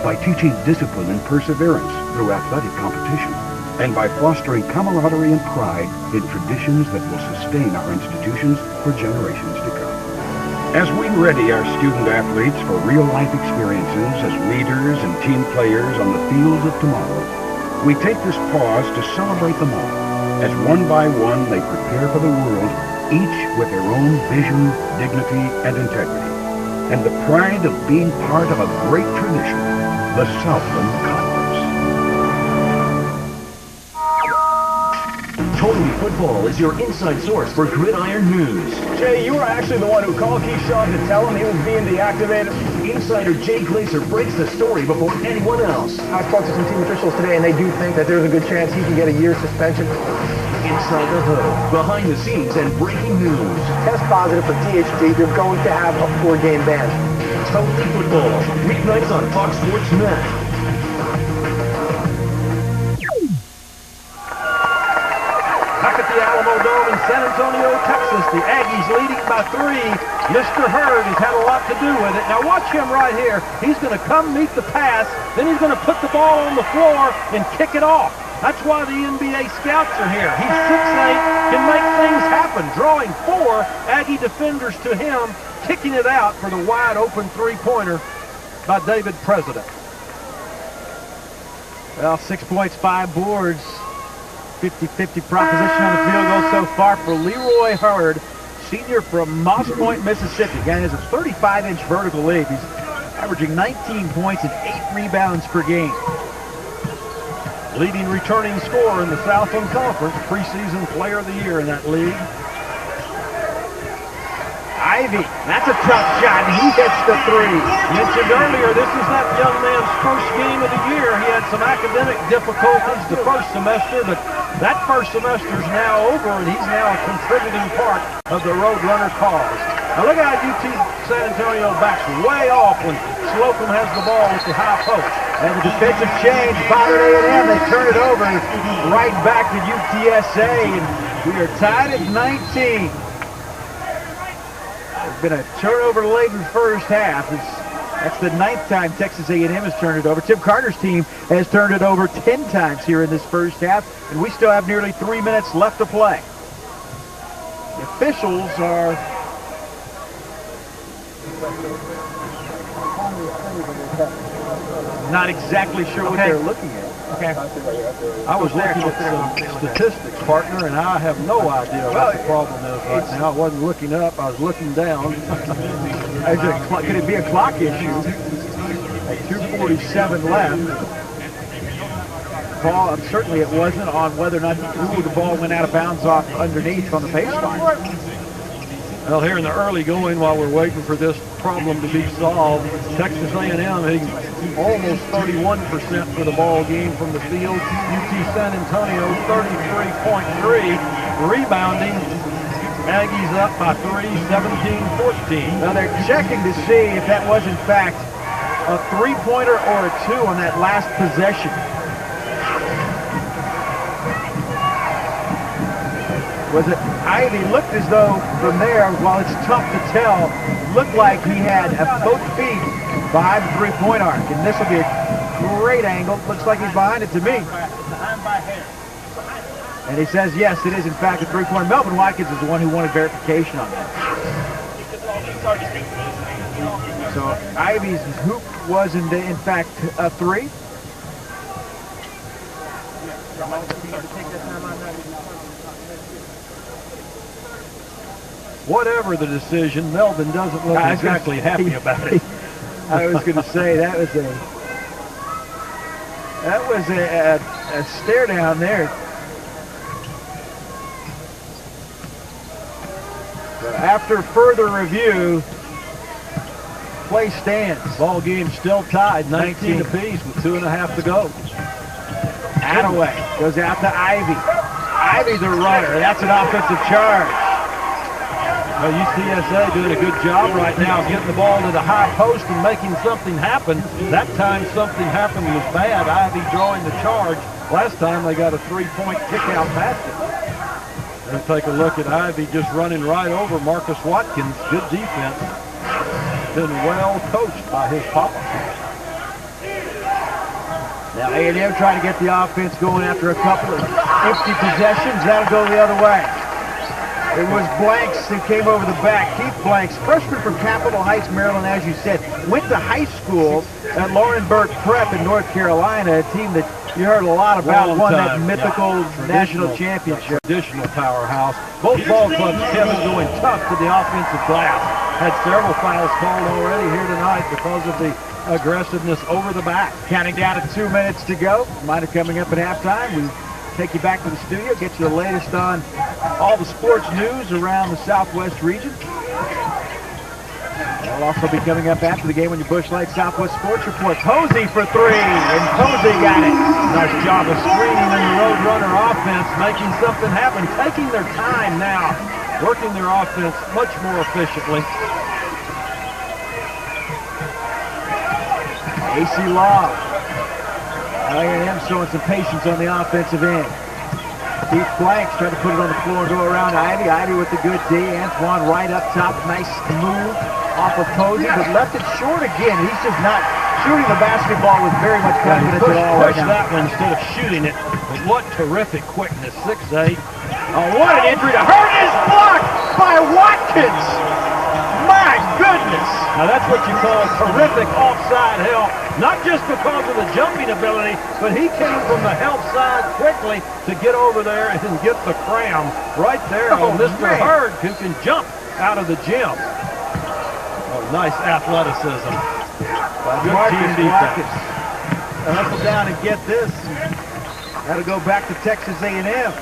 by teaching discipline and perseverance through athletic competition, and by fostering camaraderie and pride in traditions that will sustain our institutions for generations to come. As we ready our student athletes for real-life experiences as leaders and team players on the fields of tomorrow, we take this pause to celebrate them all, as one by one they prepare for the world, each with their own vision, dignity, and integrity, and the pride of being part of a great tradition, the Southland Conference. Totally Football is your inside source for gridiron news. Jay, you were actually the one who called Keyshawn to tell him he was being deactivated. Insider Jay Glazer breaks the story before anyone else. I spoke to some team officials today, and they do think that there's a good chance he can get a year's suspension. Inside the Hood, behind the scenes and breaking news. Test positive for THC, they're going to have a 4-game ban. Totally Football, weeknights on Fox Sports Net. Dome in San Antonio, Texas. The Aggies leading by 3. Mr. Hurd has had a lot to do with it. Now watch him right here. He's going to come meet the pass, then he's going to put the ball on the floor and kick it off. That's why the NBA scouts are here. He's 6'8", can make things happen, drawing 4 Aggie defenders to him, kicking it out for the wide open three-pointer by David President. Well, 6 points, 5 boards, 50-50 proposition on the field goal so far for Leroy Hurd, senior from Moss Point, Mississippi. Guy has a 35-inch vertical leap. He's averaging 19 points and 8 rebounds per game. Leading returning scorer in the Southland Conference, preseason player of the year in that league. Ivy, that's a tough shot, and he hits the three. Mentioned earlier, this is that young man's first game of the year. He had some academic difficulties the first semester, but that first semester is now over, and he's now a contributing part of the Roadrunner cause. Now look how UT San Antonio backs way off when Slocum has the ball at the high post. And the defensive change bothered A&M. They turn it over right back to UTSA, and we are tied at 19. There's been a turnover-laden first half. That's the 9th time Texas A&M has turned it over. Tim Carter's team has turned it over 10 times here in this first half, and we still have nearly 3 minutes left to play. The officials are... not exactly sure what they're looking at. Okay. I was looking at some statistics, partner, and I have no idea what the problem is right now. I wasn't looking up, I was looking down. Could it be a clock issue? At 2:47 left. Ball, certainly it wasn't on whether or not the ball went out of bounds off underneath on the baseline. Well, here in the early going, while we're waiting for this problem to be solved, Texas A&M hitting almost 31% for the ball game from the field. UT San Antonio 33.3, rebounding. Aggies up by 3, 17-14. Now they're checking to see if that was in fact a three-pointer or a 2 on that last possession. Was it Ivy? Looked as though from there, while it's tough to tell, looked like he had both feet behind the three-point arc. And this will be a great angle. Looks like he's behind it to me. And he says, yes, it is in fact a three-pointer. Melvin Watkins is the one who wanted verification on that. So Ivy's hoop was in fact a 3. Whatever the decision, Melvin doesn't look exactly happy about it. I was going to say that was a stare down there. But after further review, play stands. Ball game still tied, 19 apiece with 2.5 to go. Attaway goes out to Ivy. Ivy's a runner. That's an offensive charge. Well, UTSA doing a good job right now getting the ball to the high post and making something happen. That time something happened was bad. Ivy drawing the charge. Last time they got a 3-point kick-out basket. We'll take a look at Ivy just running right over Marcus Watkins. Good defense. Been well coached by his papa. Now A&M trying to get the offense going after a couple of empty possessions. That'll go the other way. It was Blanks who came over the back. Keith Blanks, freshman from Capitol Heights, Maryland, as you said, went to high school at Laurinburg Prep in North Carolina, a team that you heard a lot about, won that mythical national championship. Traditional powerhouse. Both ball clubs, Kevin, going tough to the offensive glass. Had several fouls called already here tonight because of the aggressiveness over the back. Counting down to 2 minutes to go. Might have coming up at halftime. We take you back to the studio, get you the latest on all the sports news around the Southwest region. That'll also be coming up after the game on your Busch Light Southwest Sports Report. Posey for 3, and Posey got it. Nice job of screening in the Roadrunner offense, making something happen, taking their time now, working their offense much more efficiently. AC Law. A&M showing some patience on the offensive end. Keith Blanks trying to put it on the floor and go around Ivy. Ivy with the good D. Antoine right up top. Nice move off of Posey, but left it short again. He's just not shooting the basketball with very much confidence at all right Push now. that one instead of shooting it. But what terrific quickness, 6'8". Oh, what an injury to hurt his block by Watkins. My goodness. Now that's what you call terrific offside help. Not just because of the jumping ability, but he came from the help side quickly to get over there and get the cram right there on Mr. man. Hurd, who can jump out of the gym. Oh, nice athleticism. Good Marcus team defense. Watkins. Hustle down and get this. That'll go back to Texas A&M.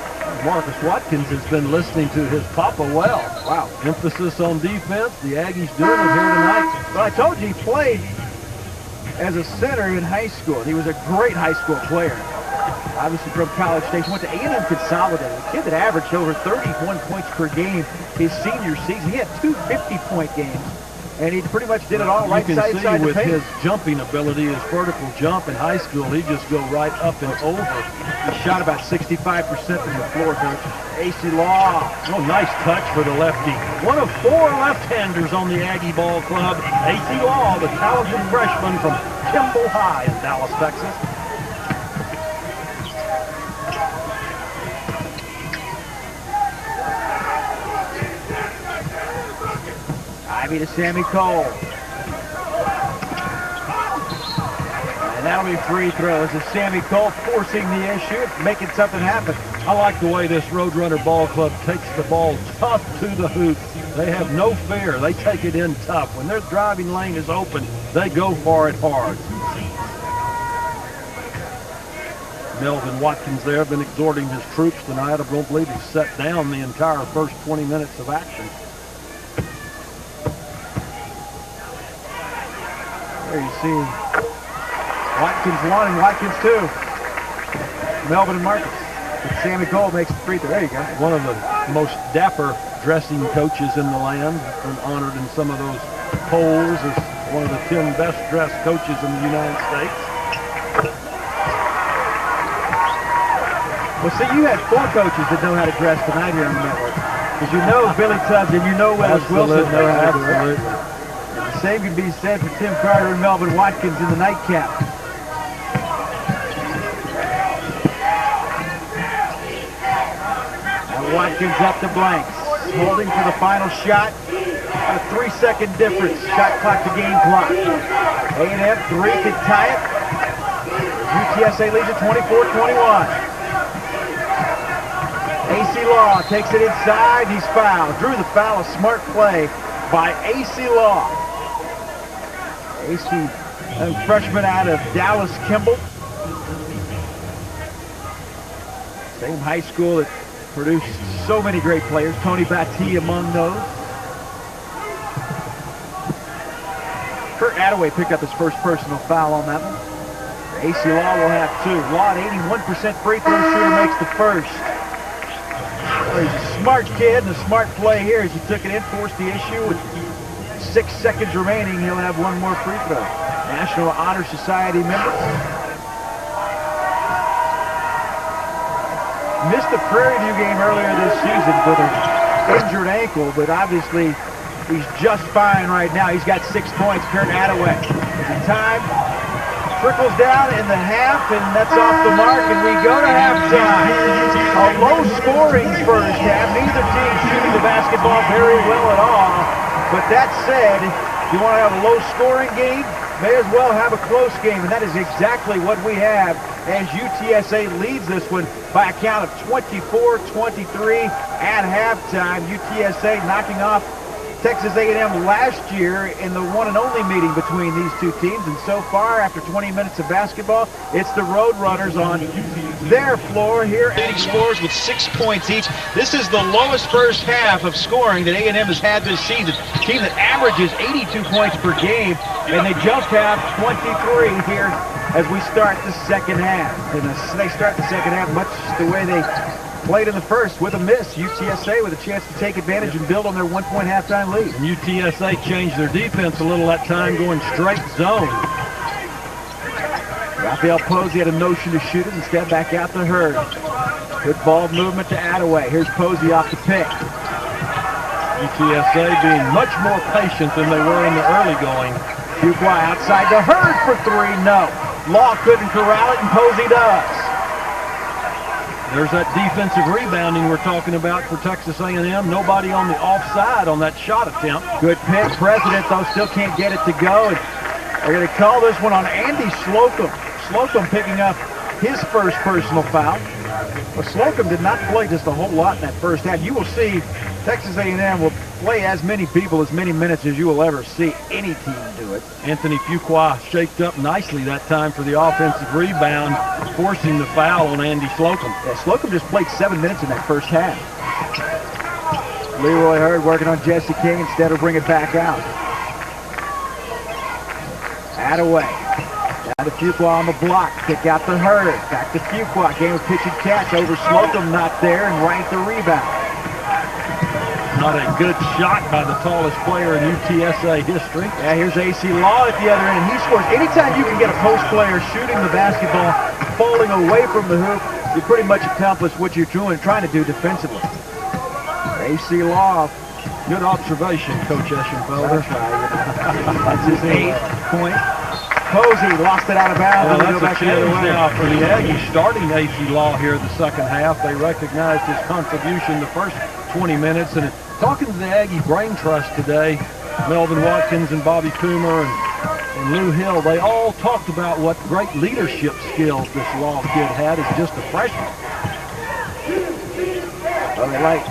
Marcus Watkins has been listening to his papa well. Wow. Emphasis on defense. The Aggies doing it here tonight. Well, I told you he played as a center in high school. He was a great high school player. Obviously from College Station. Went to A&M Consolidated. A kid that averaged over 31 points per game his senior season. He had 2 50-point games. And he pretty much did it all right side You to side can see with the paint. his jumping ability, his vertical jump in high school, he just go right up and over. He shot about 65% from the floor, coach. AC Law. Oh, nice touch for the lefty. One of 4 left-handers on the Aggie Ball Club. AC Law, the talented freshman from Kimball High in Dallas, Texas. Ivy to Sammy Cole. And that'll be free throws as Sammy Cole forcing the issue, making something happen. I like the way this Roadrunner Ball Club takes the ball tough to the hoop. They have no fear. They take it in tough. When their driving lane is open, they go for it hard. Melvin Watkins there been exhorting his troops tonight. I don't believe he's set down the entire first 20 minutes of action. There you see Watkins 1 and Watkins 2. Melvin and Marcus. But Sammy Cole makes the free throw. There you go. One of the most dapper dressing coaches in the land. Been honored in some of those polls as one of the 10 best dressed coaches in the United States. Well, see, you had 4 coaches that know how to dress tonight here on the network. Because you know Billy Tubbs and you know Willis Wilson know how to dress. And the same can be said for Tim Carter and Melvin Watkins in the nightcap. And Watkins up to blanks. Holding for the final shot. A 3-second difference. Shot clock to game clock. A&M 3 can tie it. UTSA leads it 24-21. AC Law takes it inside. He's fouled. Drew the foul. A smart play by AC Law. AC, a freshman out of Dallas Kimball. Same high school that produced so many great players. Tony Battie among those. Kurt Attaway picked up his first personal foul on that one. AC Law will have 2. Law at 81% free throw shooter makes the first. Well, he's a smart kid and a smart play here as he took it in, forced the issue. With 6 seconds remaining, he'll have 1 more free throw. National Honor Society member. Missed the Prairie View game earlier this season with an injured ankle, but obviously he's just fine right now. He's got 6 points. Kurt Attaway. Time trickles down in the half, and that's off the mark, and we go to halftime. A low-scoring first half. Neither team shooting the basketball very well at all. But that said, if you want to have a low-scoring game, may as well have a close game, and that is exactly what we have as UTSA leads this one by a count of 24-23 at halftime. UTSA knocking off Texas A&M last year in the one and only meeting between these two teams, and so far, after 20 minutes of basketball, it's the Roadrunners on their floor here. Scores with 6 points each. This is the lowest first half of scoring that A&M has had this season. A team that averages 82 points per game, and they just have 23 here as we start the second half. And they start the second half much the way they played in the first, with a miss. UTSA with a chance to take advantage and build on their 1-point halftime lead. And UTSA changed their defense a little that time, going straight zone. Raphael Posey had a notion to shoot it, instead back out to Hurd. Good ball movement to Attaway. Here's Posey off the pick. UTSA being much more patient than they were in the early going. Fuqua outside to Hurd for three. No. Law couldn't corral it, and Posey does. There's that defensive rebounding we're talking about for Texas A&M. Nobody on the offside on that shot attempt. Good pick. President, though, still can't get it to go. And they're going to call this one on Andy Slocum. Slocum picking up his first personal foul. But Slocum did not play just a whole lot in that first half. You will see Texas A&M will play as many people, as many minutes as you will ever see any team do it. Anthony Fuqua shaped up nicely that time for the offensive rebound, forcing the foul on Andy Slocum. Yeah, Slocum just played 7 minutes in that first half. Leroy Hurd working on Jesse King instead of bring it back out. Attaway. Down to Fuqua on the block. Kick out to Hurd. Back to Fuqua. Game of pitch and catch over Slocum, not there, and Wright the rebound. Not a good shot by the tallest player in UTSA history. Yeah, here's A.C. Law at the other end, and he scores. Anytime you can get a post player shooting the basketball, falling away from the hoop, you pretty much accomplish what you're trying to do defensively. A.C. Law. Good observation, Coach Eschenfelder. That's right. That's his 8th point. Posey lost it out of bounds. Well, that's a change now for the Aggies starting A.C. Law here in the second half. They recognized his contribution the first 20 minutes. And talking to the Aggie Brain Trust today, Melvin Watkins and Bobby Coomer and Lou Hill, they all talked about what great leadership skills this Law kid had as just a freshman. Well, they like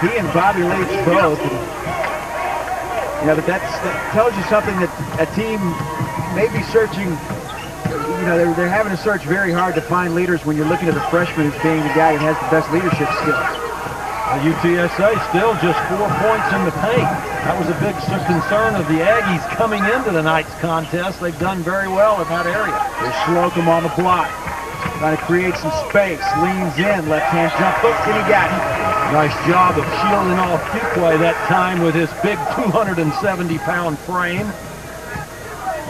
he and Bobby Leach both. And, but that tells you something that a team may be searching. They're having to search very hard to find leaders when you're looking at the freshman as being the guy that has the best leadership skills. UTSA still just 4 points in the paint. That was a big concern of the Aggies coming into tonight's contest. They've done very well in that area. There's Slocum on the block. Trying to create some space. Leans in. Left-hand jump hook, and he got it. Nice job of shielding off Fuqua that time with his big 270-pound frame.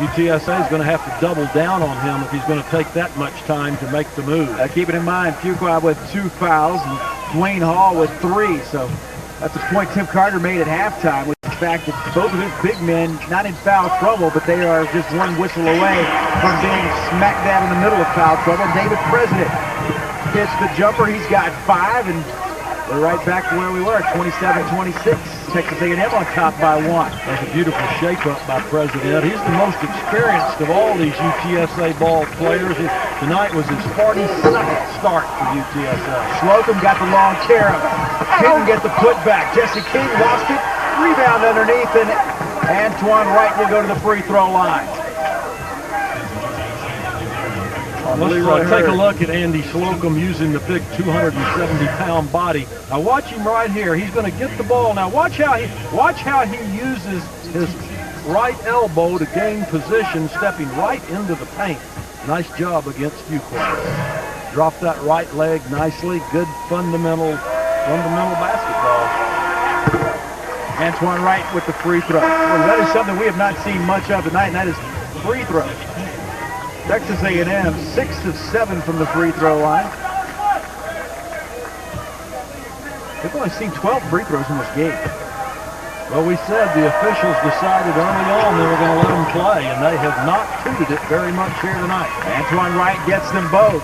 UTSA is going to have to double down on him if he's going to take that much time to make the move. Keeping in mind, Fuqua with 2 fouls and Dwayne Hall with 3. So that's a point Tim Carter made at halftime with the fact that both of his big men not in foul trouble, but they are just one whistle away from being smack dab in the middle of foul trouble. David President hits the jumper. He's got 5, and we're right back to where we were, 27-26. Texas A&M on top by 1. That's a beautiful shape-up by President. He's the most experienced of all these UTSA ball players. Tonight was his 42nd start for UTSA. Slocum got the long carry. Couldn't get the putback. Jesse King lost it. Rebound underneath, and Antoine Wright will go to the free throw line. Let's take a look at Andy Slocum using the big 270-pound body. Now watch him right here. He's going to get the ball. Now watch how he uses his right elbow to gain position, stepping right into the paint. Nice job against Fuqua. Dropped that right leg nicely. Good fundamental basketball. Antoine Wright with the free throw. Well, that is something we have not seen much of tonight, and that is free throws. Texas A&M 6 of 7 from the free throw line. They've only seen 12 free throws in this game. Well, we said the officials decided early on they were going to let them play, and they have not tooted it very much here tonight. Antoine Wright gets them both.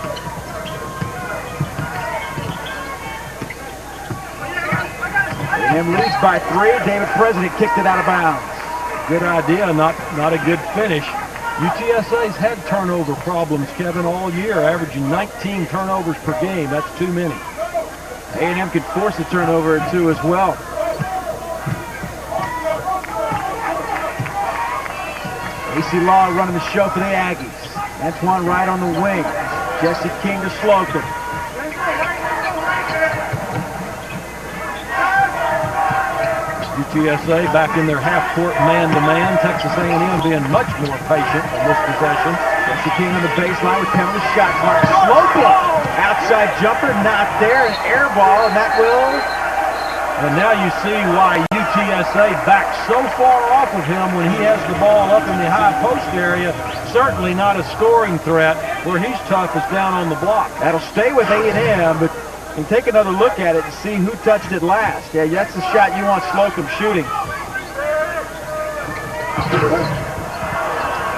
A&M leads by 3. David President kicked it out of bounds. Good idea, not a good finish. UTSA's had turnover problems, Kevin, all year, averaging 19 turnovers per game. That's too many. A&M could force a turnover or 2 as well. A.C. Law running the show for the Aggies. Antoine Wright on the wing. Jesse King to Slocum. UTSA back in their half-court man-to-man. Texas A&M being much more patient on this possession. Jesse King on the baseline with 10 on the shot clock. Slocum, outside jumper, not there, an air ball, and that will. And now you see why UTSA backs so far off of him when he has the ball up in the high post area. Certainly not a scoring threat. Where he's tough is down on the block. That'll stay with A&M, but and take another look at it and see who touched it last. Yeah, that's the shot you want Slocum shooting.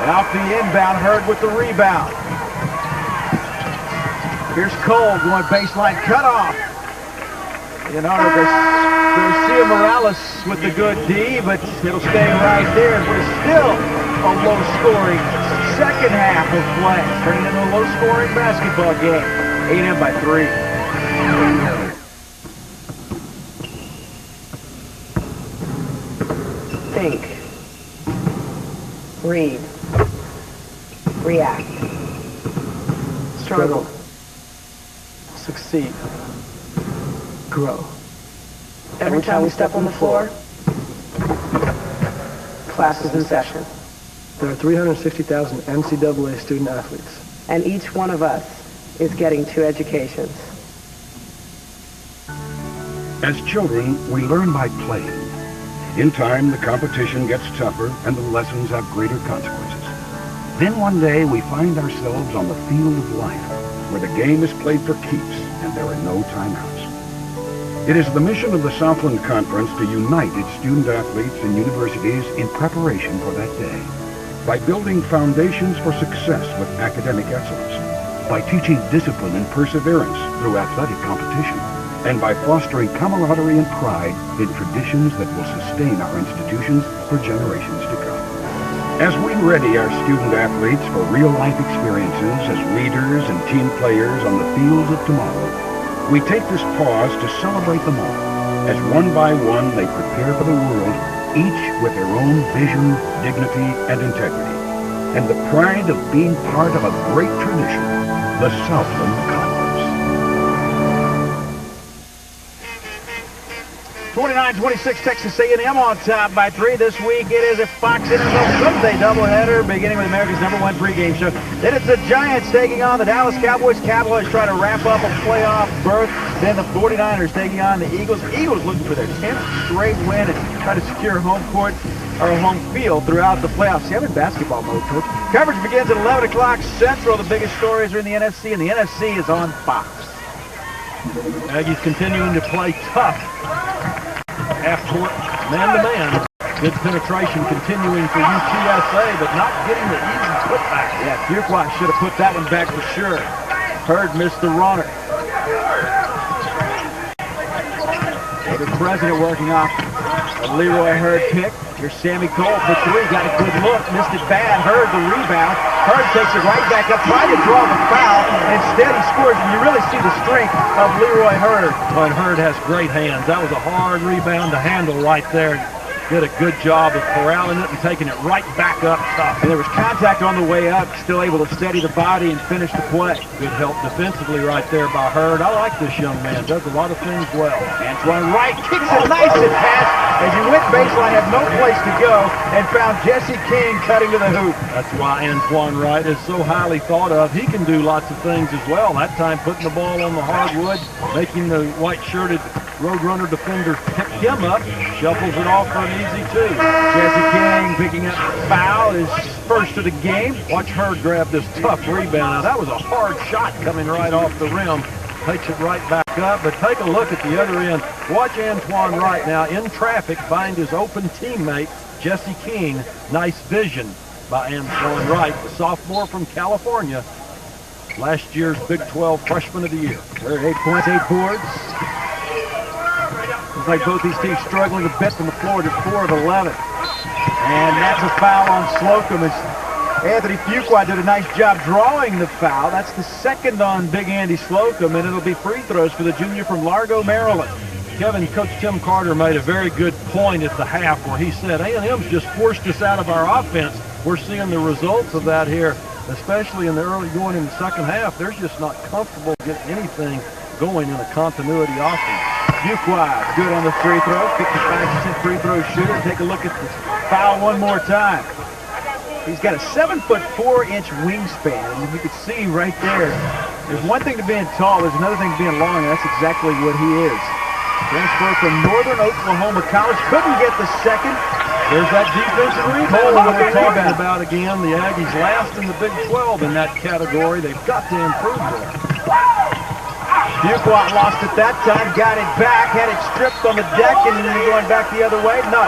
Out the inbound, Hurd with the rebound. Here's Cole going baseline cutoff. Garcia Morales with the good D, but it'll stay right there. But it's still a low-scoring second half of play, turning into a low-scoring basketball game. A&M by 3. Think. Read. React. Struggle. Succeed. Grow. Every time we step on the floor, class is in session. There are 360,000 NCAA student athletes. And each one of us is getting 2 educations. As children, we learn by playing. In time, the competition gets tougher and the lessons have greater consequences. Then one day, we find ourselves on the field of life, where the game is played for keeps and there are no timeouts. It is the mission of the Southland Conference to unite its student athletes and universities in preparation for that day. By building foundations for success with academic excellence, by teaching discipline and perseverance through athletic competition, and by fostering camaraderie and pride in traditions that will sustain our institutions for generations to come. As we ready our student athletes for real-life experiences as leaders and team players on the fields of tomorrow, we take this pause to celebrate them all, as one by one they prepare for the world, each with their own vision, dignity, and integrity, and the pride of being part of a great tradition, the Southland Conference. 29-26, Texas A&M on top by 3 this week. It is a Fox NFL Sunday doubleheader, beginning with America's #1 pregame show. Then it's the Giants taking on the Dallas Cowboys. Cowboys try to wrap up a playoff berth. Then the 49ers taking on the Eagles. Eagles looking for their 10th straight win and try to secure home court or home field throughout the playoffs. You have in basketball mode, Coach. Coverage begins at 11 o'clock Central. The biggest stories are in the NFC, and the NFC is on Fox. Aggies continuing to play tough. Half-court, man-to-man. Good penetration continuing for UTSA, but not getting the easy putback. Yeah, Fuqua should have put that one back for sure. Hurd missed the runner. The president working off a Leroy Hurd pick. Here's Sammy Cole for 3. Got a good look. Missed it bad. Hurd the rebound. Hurd takes it right back up. Tried to draw the foul. Instead, he scores. And you really see the strength of Leroy Hurd. Well, and Hurd has great hands. That was a hard rebound to handle right there. Did a good job of corralling it and taking it right back up top. And there was contact on the way up. Still able to steady the body and finish the play. Good help defensively right there by Hurd. I like this young man. Does a lot of things well. Antoine Wright kicks it nice and fast as he went baseline, had no place to go, and found Jesse King cutting to the hoop. That's why Antoine Wright is so highly thought of. He can do lots of things as well. That time putting the ball on the hardwood, making the white-shirted Roadrunner defenders pick him up, shuffles it off for an easy 2. Jesse King picking up foul, his first of the game. Watch Hurd grab this tough rebound. Now, that was a hard shot coming right off the rim. Takes it right back up, but take a look at the other end. Watch Antoine Wright now in traffic find his open teammate, Jesse King. Nice vision by Antoine Wright, the sophomore from California. Last year's Big 12 Freshman of the Year. 8 points, 8 boards. Looks like both these teams struggling a bit from the floor to 4 of 11. And that's a foul on Slocum. Anthony Fuqua did a nice job drawing the foul. That's the second on Big Andy Slocum, and it'll be free throws for the junior from Largo, Maryland. Kevin, Coach Tim Carter made a very good point at the half where he said, A&M's just forced us out of our offense. We're seeing the results of that here, especially in the early going in the second half. They're just not comfortable getting anything going in a continuity offense. Fuqua, good on the free throw, 55% free throw shooter. Take a look at the foul one more time. He's got a 7'4" wingspan, and you can see right there, there's one thing to being tall, there's another thing to being long, and that's exactly what he is. Transfer from Northern Oklahoma College, couldn't get the second. There's that defensive rebound that we're talking about again. The Aggies last in the Big 12 in that category. They've got to improve there. Fuqua lost it that time, got it back, had it stripped on the deck, and then going back the other way. No.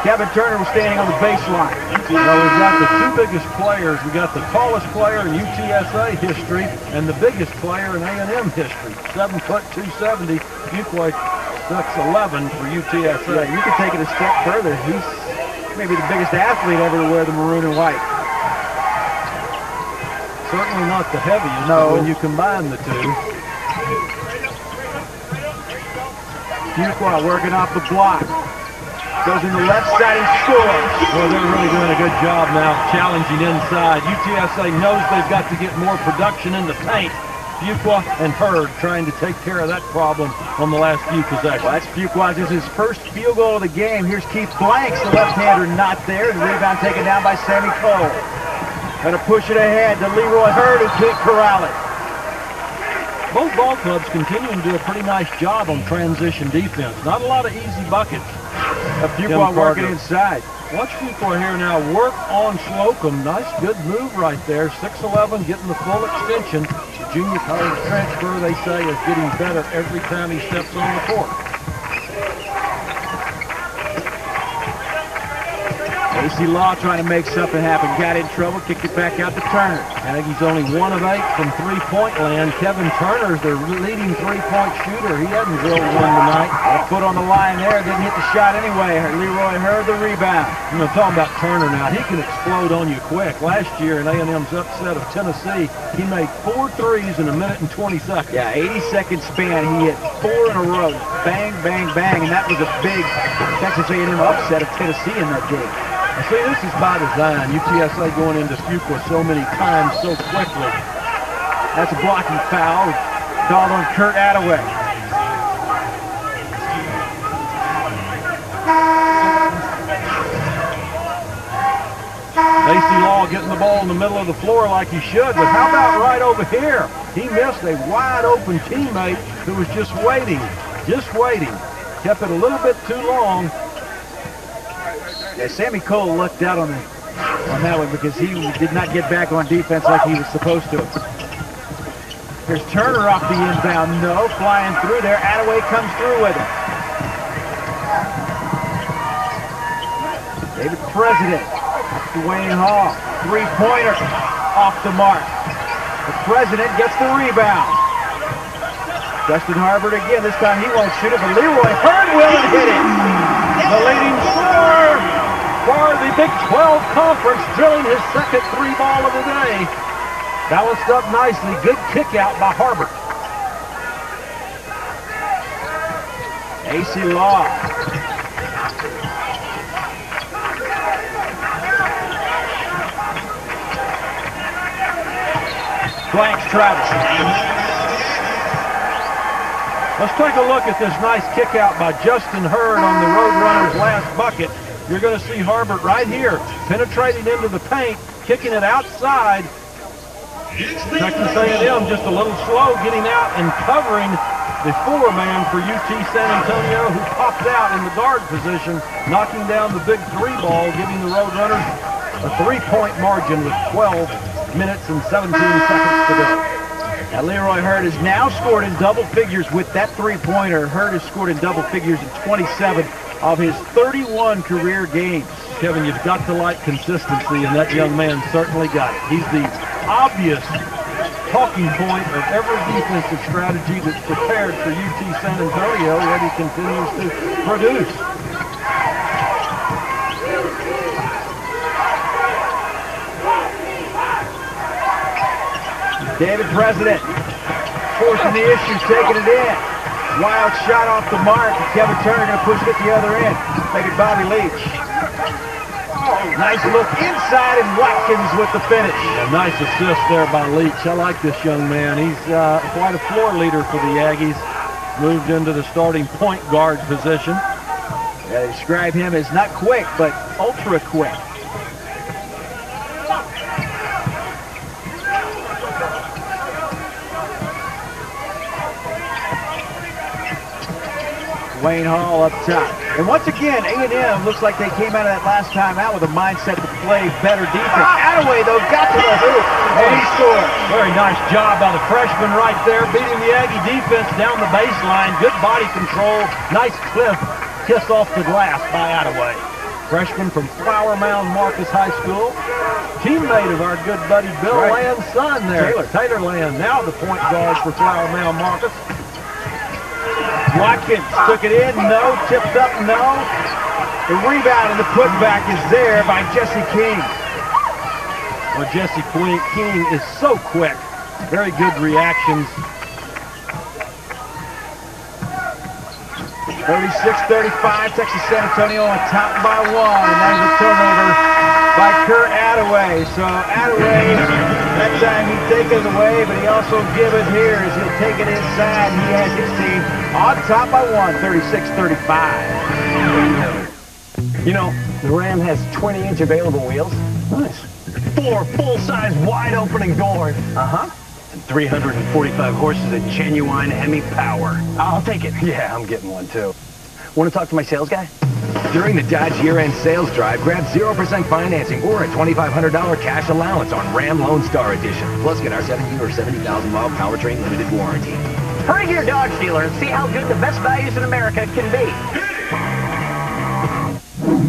Kevin Turner was standing on the baseline. Well, we've got the two biggest players. We got the tallest player in UTSA history and the biggest player in A&M history. 7 foot 270. Fuqua 6'11" for UTSA. Yeah, you can take it a step further. He's maybe the biggest athlete ever to wear the maroon and white. Certainly not the heaviest, no. But when you combine the two. Fuqua working off the block. Goes in the left side and scores. Well, they're really doing a good job now challenging inside. UTSA knows they've got to get more production in the paint. Fuqua and Hurd trying to take care of that problem on the last few possessions. Well, that's Fuqua. This is his first field goal of the game. Here's Keith Blanks, the left-hander, not there. The rebound taken down by Sammy Cole. Gonna push it ahead to Leroy Hurd, who can't corral it. Both ball clubs continuing to do a pretty nice job on transition defense. Not a lot of easy buckets. Fuqua working inside. Watch Fuqua here now work on Slocum. Nice, good move right there. 6'11", getting the full extension. The junior college transfer, they say, is getting better every time he steps on the court. AC Law trying to make something happen. Got in trouble, kicked it back out to Turner. Aggies only 1 of 8 from three-point land. Kevin Turner's their leading three-point shooter. He hadn't drilled one tonight. A foot on the line there, didn't hit the shot anyway. Leroy Hurd the rebound. You know, talking about Turner now, he can explode on you quick. Last year in A&M's upset of Tennessee, he made 4 threes in a minute and 20 seconds. Yeah, 80-second span. He hit 4 in a row. Bang, bang, bang, and that was a big Texas A&M upset of Tennessee in that game. See, this is by design. UTSA going into Fuqua so many times so quickly. That's a blocking foul called on Kurt Attaway. AC Law getting the ball in the middle of the floor like he should, but how about right over here? He missed a wide-open teammate who was just waiting. Kept it a little bit too long. Yeah, Sammy Cole lucked out on that one because he did not get back on defense like he was supposed to. Here's Turner off the inbound. No, flying through there. Attaway comes through with it. David President to Wayne Hall. Three-pointer off the mark. The President gets the rebound. Justin Harbert again. This time he won't shoot it, but Leroy Hurd will and hit it. The leading scorer for the Big 12 Conference, drilling his second 3-ball of the day. Balanced up nicely. Good kick out by Harbert. AC Law. Blanks Travis. Let's take a look at this nice kick out by Justin Hurd on the Roadrunners' last bucket. You're going to see Harbert right here, penetrating into the paint, kicking it outside. Texas A&M just a little slow getting out and covering the 4-man for UT San Antonio, who popped out in the guard position, knocking down the big 3-ball, giving the Roadrunners a 3-point margin with 12 minutes and 17 seconds to go. Now Leroy Hurd has now scored in double figures with that 3-pointer. Hurd has scored in double figures in 27 of his 31 career games. Kevin, you've got to like consistency, and that young man certainly got it. He's the obvious talking point of every defensive strategy that's prepared for UT San Antonio, yet he continues to produce. David President forcing the issue, taking it in. Wild shot off the mark. Kevin Turner going to push it at the other end. Make it Bobby Leach. Nice look inside, and Watkins with the finish. A nice assist there by Leach. I like this young man. He's quite a floor leader for the Aggies. Moved into the starting point guard position. Yeah, they describe him as not quick, but ultra quick. Wayne Hall up top. And once again, A&M looks like they came out of that last time out with a mindset to play better defense. Attaway, though, got to the hoop, and he scored. Very nice job by the freshman right there, beating the Aggie defense down the baseline. Good body control. Nice kiss off the glass by Attaway. freshman from Flower Mound Marcus High School. Teammate of our good buddy Bill Land's son there. Taylor Land, now the point guard for Flower Mound Marcus. Watkins took it in, no. Tipped up, no. The rebound and the putback is there by Jesse King. Well, Jesse King is so quick. Very good reactions. 36-35, Texas San Antonio on top by 1. And that is a turnover by Kurt Attaway. So Attaway, that time he take it away, but he also give it here as he'll take it inside. He has his team on top by 1, 36-35. You know, the Ram has 20-inch available wheels. Nice. 4 full-size wide-opening doors. Uh-huh. 345 horses of genuine Hemi power. I'll take it. Yeah, I'm getting one too. Want to talk to my sales guy? During the Dodge year-end sales drive, grab 0% financing or a $2,500 cash allowance on Ram Lone Star Edition. Plus, get our 7-year or 70,000-mile powertrain limited warranty. Hurry to your Dodge dealer and see how good the best values in America can be.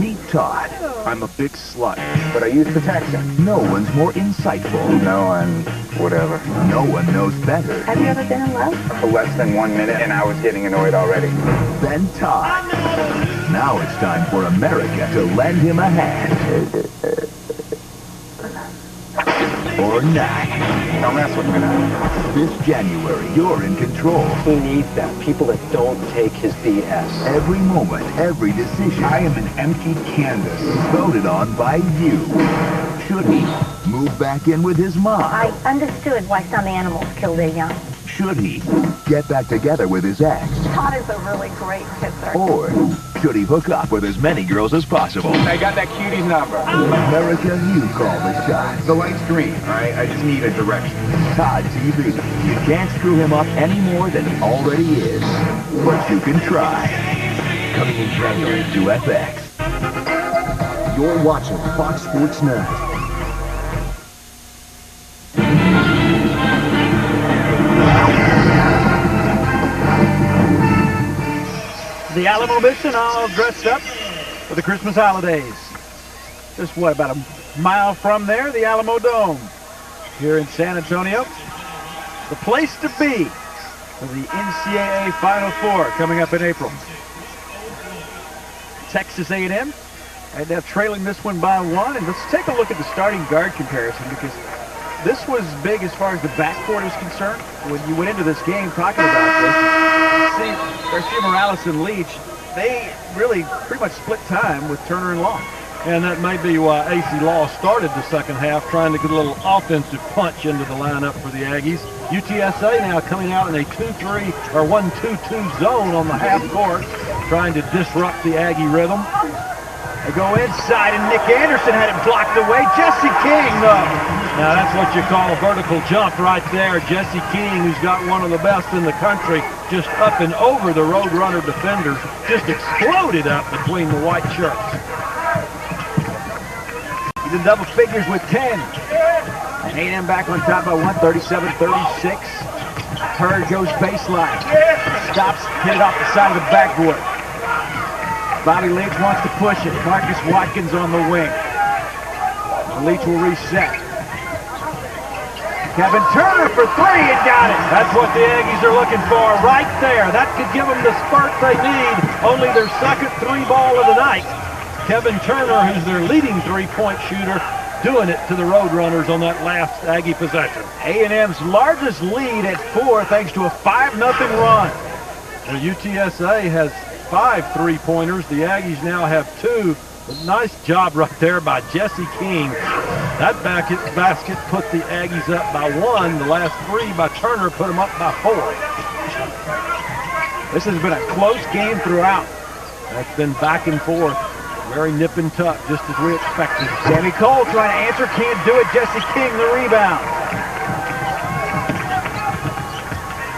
Meet Todd. I'm a big slut. But I use protection. No one's more insightful. No one, whatever. No one knows better. Have you ever been in love? For less than 1 minute, and I was getting annoyed already. Then Todd. Now it's time for America to lend him a hand. Or not. Don't mess with me now. This January, you're in control. He needs that. People that don't take his BS. Every moment, every decision. I am an empty canvas. Voted on by you. Should he move back in with his mom? I understood why some animals kill their young. Should he get back together with his ex? Todd is a really great kisser. Or should he hook up with as many girls as possible? I got that cutie's number. America, you call the shots. The light's green, all right? I just need a direction. Todd TV. You can't screw him up any more than he already is. But you can try. Coming in January to FX. You're watching Fox Sports Net. The Alamo Mission all dressed up for the Christmas holidays. Just what, about a mile from there, the Alamo Dome here in San Antonio. The place to be for the NCAA Final Four coming up in April. Texas A&M, and they're trailing this one by 1. And let's take a look at the starting guard comparison, because this was big as far as the backcourt is concerned. When you went into this game talking about this, see, Garcia Morales and Leach, they really pretty much split time with Turner and Law. And that may be why AC Law started the second half, trying to get a little offensive punch into the lineup for the Aggies. UTSA now coming out in a 2-3 or 1-2-2 zone on the half court, trying to disrupt the Aggie rhythm. They go inside, and Nick Anderson had it blocked away. Jesse King, though. Now, that's what you call a vertical jump right there. Jesse King, who's got one of the best in the country, just up and over the Roadrunner defenders, just exploded up between the white shirts. He's in double figures with 10. And A&M back on top by 137-36. Hurd goes baseline. Stops, hit it off the side of the backboard. Bobby Leach wants to push it. Marcus Watkins on the wing. Leach will reset. Kevin Turner for 3 and got it. That's what the Aggies are looking for right there. That could give them the spurt they need. Only their second 3-ball of the night. Kevin Turner, who's their leading 3-point shooter, doing it to the Roadrunners on that last Aggie possession. A&M's largest lead at 4 thanks to a 5-0 run. The UTSA has 5 3-pointers. The Aggies now have 2. A nice job right there by Jesse King. That basket put the Aggies up by 1. The last 3 by Turner put them up by 4. This has been a close game throughout. It's been back and forth. Very nip and tuck, just as we expected. Sammy Cole trying to answer, can't do it. Jesse King, the rebound.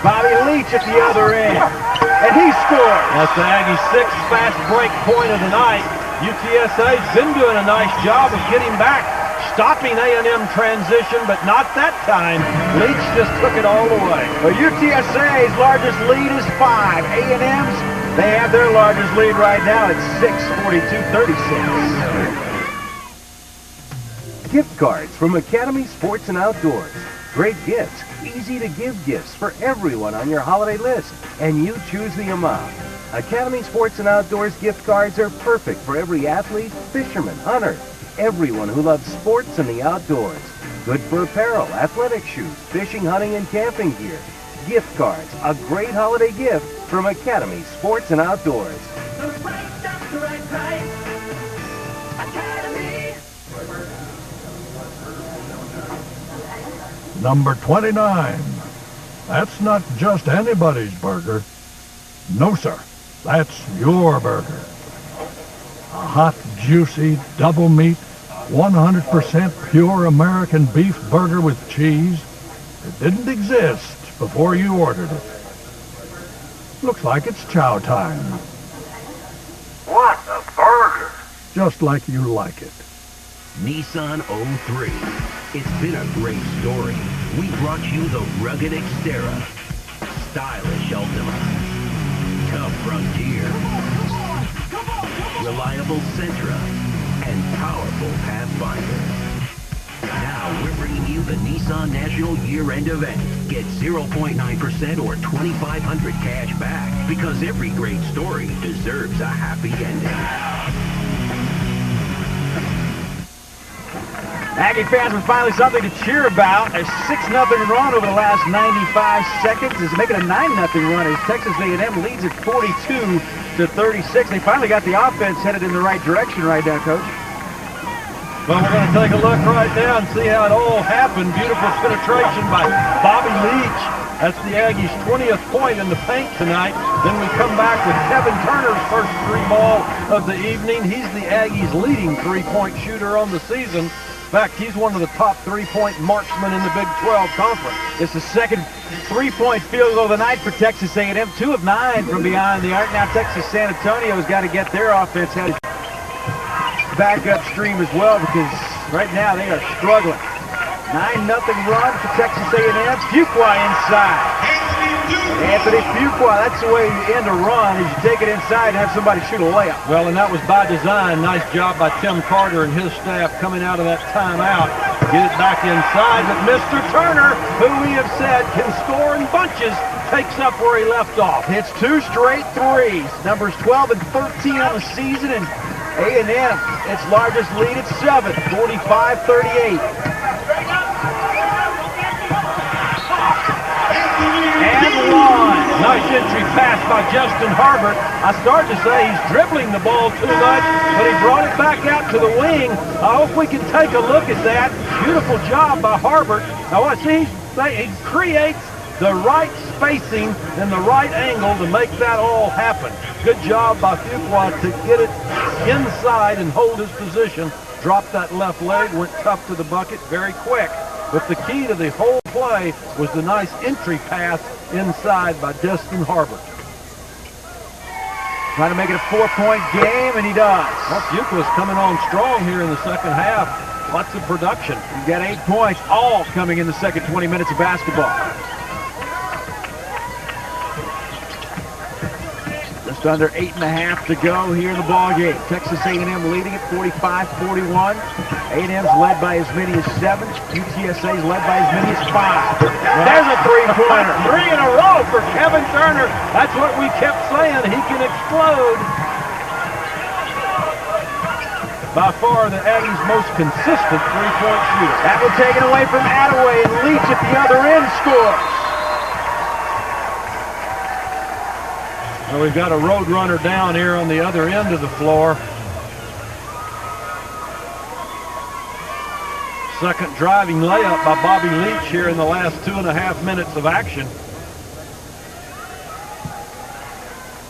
Bobby Leach at the other end. And he scored. That's the Aggies' 6th fast break point of the night. UTSA's been doing a nice job of getting back, stopping A&M transition, but not that time. Leach just took it all the way. Well, UTSA's largest lead is 5. A&M's They have their largest lead right now at 6:42-36. Gift cards from Academy Sports and Outdoors. Great gifts, easy to give gifts for everyone on your holiday list, and you choose the amount. Academy Sports and Outdoors gift cards are perfect for every athlete, fisherman, hunter, everyone who loves sports and the outdoors. Good for apparel, athletic shoes, fishing, hunting, and camping gear. Gift cards, a great holiday gift from Academy Sports and Outdoors. The right stuff, the right price. Academy. Number 29. That's not just anybody's burger. No, sir. That's your burger. A hot, juicy, double meat, 100% pure American beef burger with cheese. It didn't exist before you ordered it. Looks like it's chow time. What a burger! Just like you like it. Nissan 03. It's been a great story. We brought you the rugged Xterra, stylish Ultima, tough Frontier, reliable Sentra, and powerful Pathfinder. Now we're bringing you the Nissan National Year-End Event. Get 0.9% or $2,500 cash back, because every great story deserves a happy ending. Aggie fans with finally something to cheer about. A 6-0 run over the last 95 seconds is making a 9-0 run as Texas A&M leads at 42-36. They finally got the offense headed in the right direction right now, Coach. Well, we're going to take a look right now and see how it all happened. Beautiful penetration by Bobby Leach. That's the Aggies' 20th point in the paint tonight. Then we come back with Kevin Turner's first three-ball of the evening. He's the Aggies' leading three-point shooter on the season. In fact, he's one of the top three-point marksmen in the Big 12 Conference. It's the second three-point field goal of the night for Texas A&M. 2 of 9 from behind the arc. Now Texas San Antonio's got to get their offense headed back upstream as well, because right now they are struggling. 9-0 run for Texas A&M. Fuqua inside. Anthony Fuqua, that's the way you end a run, is you take it inside and have somebody shoot a layup. Well, and that was by design. Nice job by Tim Carter and his staff coming out of that timeout. Get it back inside, but Mr. Turner, who we have said can score in bunches, takes up where he left off. Hits 2 straight threes. Numbers 12 and 13 on the season, and A&M, its largest lead at 7, 45-38. And one. Nice entry pass by Justin Harbert. I started to say he's dribbling the ball too much, but he brought it back out to the wing. I hope we can take a look at that. Beautiful job by Harbert. Now what he creates the right spacing and the right angle to make that all happen. Good job by Fuqua to get it inside and hold his position. Dropped that left leg, went tough to the bucket very quick. But the key to the whole play was the nice entry pass inside by Justin Harbert. Trying to make it a 4-point game, and he does. Well, Fuqua's coming on strong here in the second half. Lots of production. He's got 8 points, all coming in the second 20 minutes of basketball. Just under 8.5 to go here in the ball game. Texas A&M leading at 45-41. A&M's led by as many as 7. UTSA's led by as many as 5. There's a three-pointer. 3 in a row for Kevin Turner. That's what we kept saying. He can explode. By far the Aggies' most consistent three-point shooter. That one taken away from Attaway, and Leach at the other end scores. Well, we've got a road runner down here on the other end of the floor. Second driving layup by Bobby Leach here in the last 2.5 minutes of action.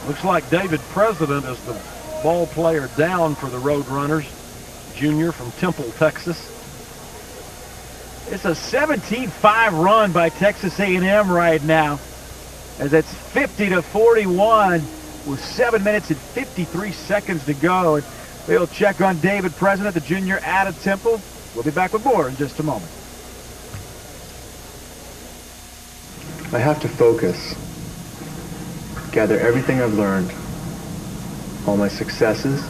Looks like David President is the ball player down for the road runners. Junior from Temple, Texas. It's a 17-5 run by Texas A&M right now, as it's 50-41 with 7 minutes and 53 seconds to go. And we'll check on David President, the junior out of Temple. We'll be back with more in just a moment. I have to focus, gather everything I've learned, all my successes,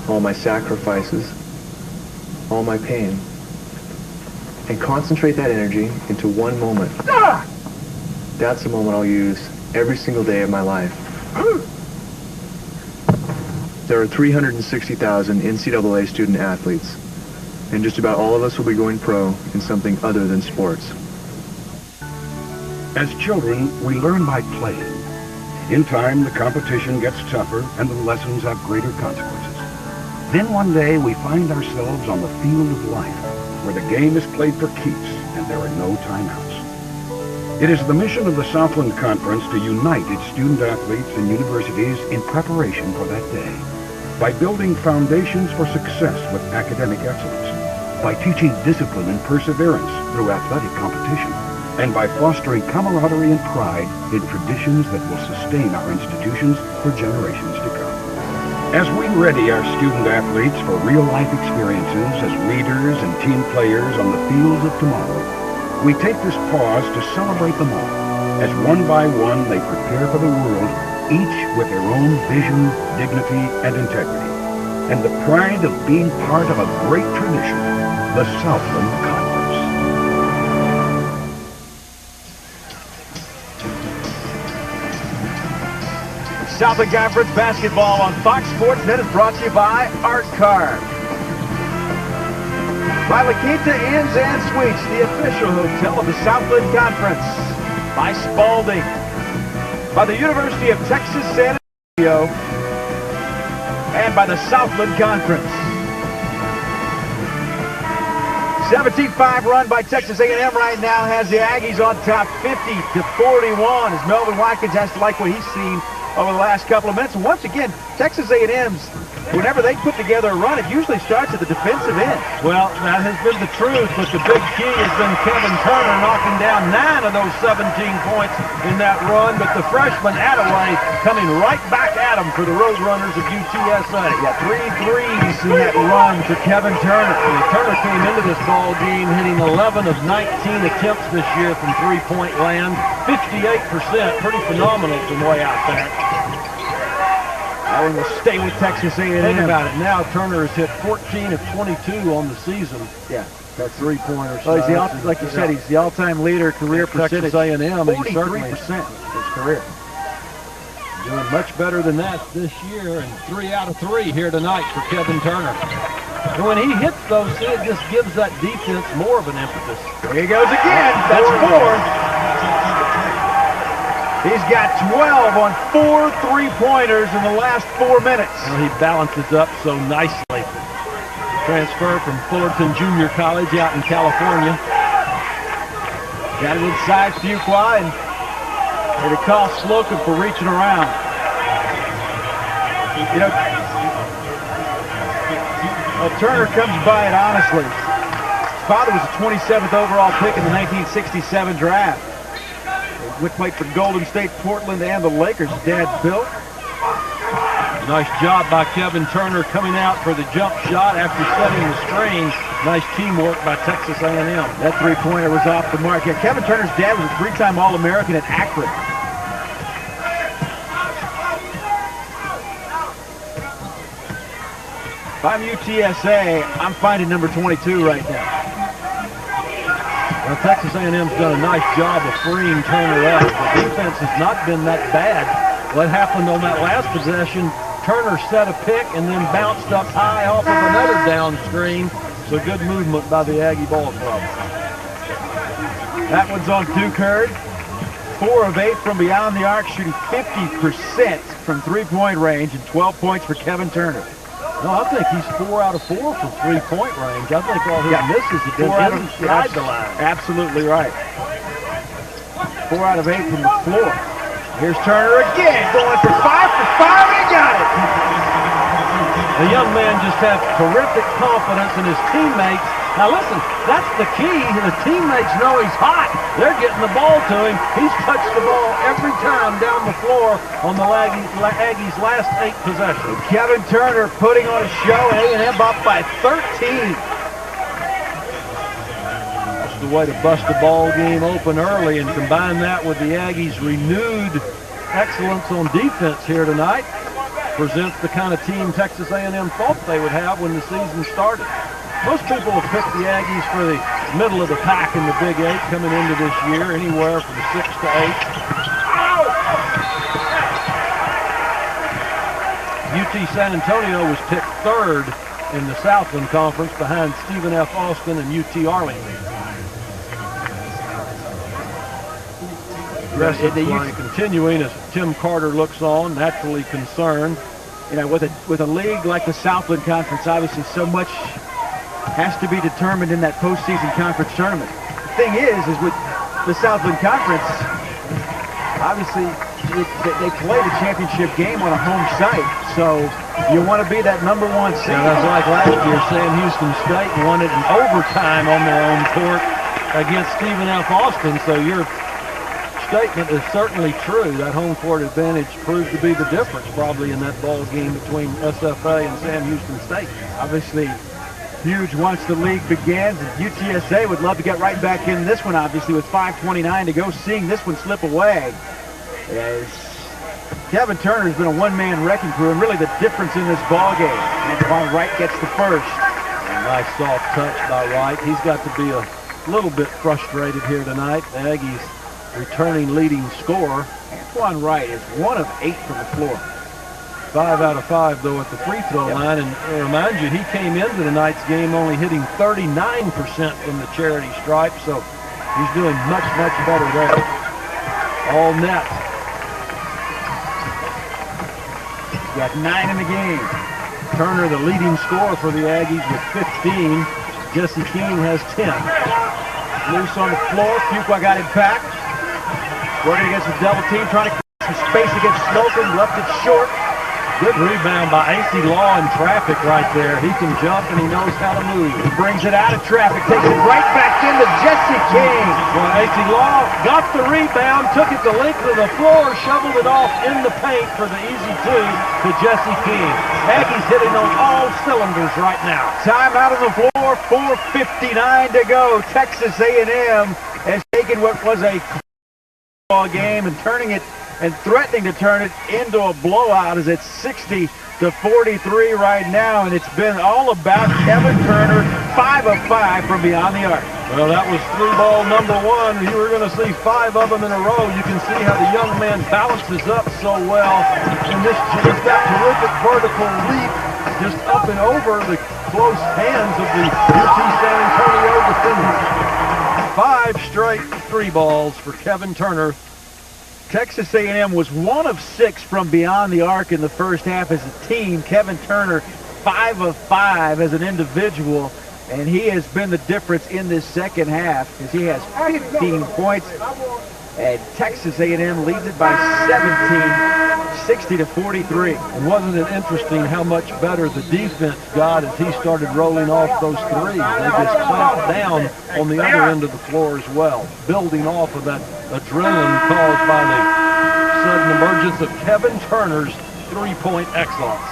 all my sacrifices, all my pain, and concentrate that energy into one moment. That's the moment I'll use every single day of my life. There are 360,000 NCAA student athletes, and just about all of us will be going pro in something other than sports. As children, we learn by playing. In time, the competition gets tougher and the lessons have greater consequences. Then one day, we find ourselves on the field of life, where the game is played for keeps and there are no timeouts. It is the mission of the Southland Conference to unite its student athletes and universities in preparation for that day, by building foundations for success with academic excellence, by teaching discipline and perseverance through athletic competition, and by fostering camaraderie and pride in traditions that will sustain our institutions for generations to come. As we ready our student athletes for real-life experiences as leaders and team players on the fields of tomorrow, we take this pause to celebrate them all, as one by one they prepare for the world, each with their own vision, dignity, and integrity, and the pride of being part of a great tradition, the Southland Conference. Southland Conference basketball on Fox Sports Net is brought to you by Art Car. By La Quinta Inns and Suites, the official hotel of the Southland Conference. By Spalding. By the University of Texas San Antonio. And by the Southland Conference. 17-5 run by Texas A&M right now has the Aggies on top 50-41 as Melvin Watkins has to like what he's seen over the last couple of minutes. And once again, Texas A&M's, whenever they put together a run, it usually starts at the defensive end. Well, that has been the truth, but the big key has been Kevin Turner knocking down 9 of those 17 points in that run, but the freshman Attaway coming right back at him for the Roadrunners of UTSA. Yeah, 3 threes in that run for Kevin Turner. Turner came into this ball game hitting 11 of 19 attempts this year from three-point land, 58%, pretty phenomenal from way out there. That one will stay with Texas A&M. Think about it now. Turner has hit 14 of 22 on the season. Yeah. That three-pointer. Well, he's like you said, he's the all-time leader career percentage. Texas A&M, 43% his career. Doing much better than that this year, and 3 out of 3 here tonight for Kevin Turner. And when he hits those, it just gives that defense more of an impetus. Here he goes again. That's 4. He's got 12 on 4 three-pointers in the last 4 minutes. Well, he balances up so nicely. Transfer from Fullerton Junior College out in California. Got it inside Fuqua, and they call Slocum for reaching around. You know, well, Turner comes by it honestly. His father was a 27th overall pick in the 1967 draft. He played for Golden State, Portland, and the Lakers. Dad, Bill. Nice job by Kevin Turner coming out for the jump shot after setting the screen. Nice teamwork by Texas A&M. That three-pointer was off the mark. Yeah, Kevin Turner's dad was a 3-time All-American at Akron. If I'm UTSA, I'm finding number 22 right now. Well, Texas A&M's done a nice job of freeing Turner up. The defense has not been that bad. What happened on that last possession, Turner set a pick and then bounced up high off of another down screen. So good movement by the Aggie ball club. That one's on Duke-Hurd. 4 of 8 from beyond the arc, shooting 50% from three-point range and 12 points for Kevin Turner. No, I think he's 4 out of 4 from three-point range. I think all his misses have been 4 out of inside the line. Absolutely right. 4 out of 8 from the floor. Here's Turner again, going for 5 for 5, and he got it. The young man just has terrific confidence in his teammates. Now listen, that's the key. The teammates know he's hot. They're getting the ball to him. He's touched the ball every time down the floor on the Aggies' last 8 possessions. Kevin Turner putting on a show, A&M up by 13. That's the way to bust the ball game open early and combine that with the Aggies' renewed excellence on defense here tonight. presents the kind of team Texas A&M thought they would have when the season started. Most people have picked the Aggies for the middle of the pack in the Big Eight coming into this year, anywhere from 6 to 8. UT San Antonio was picked third in the Southland Conference behind Stephen F. Austin and UT Arlington. Aggressive play continuing as Tim Carter looks on, naturally concerned. You know, with a league like the Southland Conference, obviously so much has to be determined in that postseason conference tournament. The thing is with the Southland Conference, obviously they play the championship game on a home site, so you want to be that #1 seed. Yeah, that's like last year. Sam Houston State won it in overtime on their own court against Stephen F. Austin, so your statement is certainly true. That home court advantage proved to be the difference probably in that ball game between SFA and Sam Houston State. Obviously huge once the league begins. UTSA would love to get right back in this one, obviously, with 5:29 to go, seeing this one slip away. As Kevin Turner's been a one-man wrecking crew, and really the difference in this ball game. Antoine Wright gets the first. A nice soft touch by Wright. He's got to be a little bit frustrated here tonight. The Aggies returning leading scorer. Antoine Wright is 1 of 8 from the floor. 5 out of 5, though, at the free throw line. And I remind you, he came into tonight's game only hitting 39% from the charity stripe, so he's doing much, much better there. All net. Got 9 in the game. Turner, the leading scorer for the Aggies, with 15. Jesse King has 10. Loose on the floor. Fuqua got it back. Working against the double team, trying to create some space against Slocum. Left it short. Good rebound by A.C. Law in traffic right there. He can jump and he knows how to move. He brings it out of traffic, takes it right back into Jesse King. Well, A.C. Law got the rebound, took it the length of the floor, shoveled it off in the paint for the easy 2 to Jesse King. Aggies hitting on all cylinders right now. Time out on the floor, 4:59 to go. Texas A&M has taken what was a ball game and turning it and threatening to turn it into a blowout, as it's 60-43 right now, and it's been all about Kevin Turner, 5 of 5 from beyond the arc. Well, that was 3-ball number 1. You were going to see 5 of them in a row. You can see how the young man balances up so well, and just that terrific vertical leap just up and over the close hands of the UT San Antonio defenders. 5 straight 3-balls for Kevin Turner. Texas A&M was 1 of 6 from beyond the arc in the first half as a team. Kevin Turner, 5 of 5 as an individual, and he has been the difference in this second half as he has 15 points. And Texas A&M leads it by 17, 60-43. And wasn't it interesting how much better the defense got as he started rolling off those threes? They just clamped down on the other end of the floor as well, building off of that adrenaline caused by the sudden emergence of Kevin Turner's three-point excellence.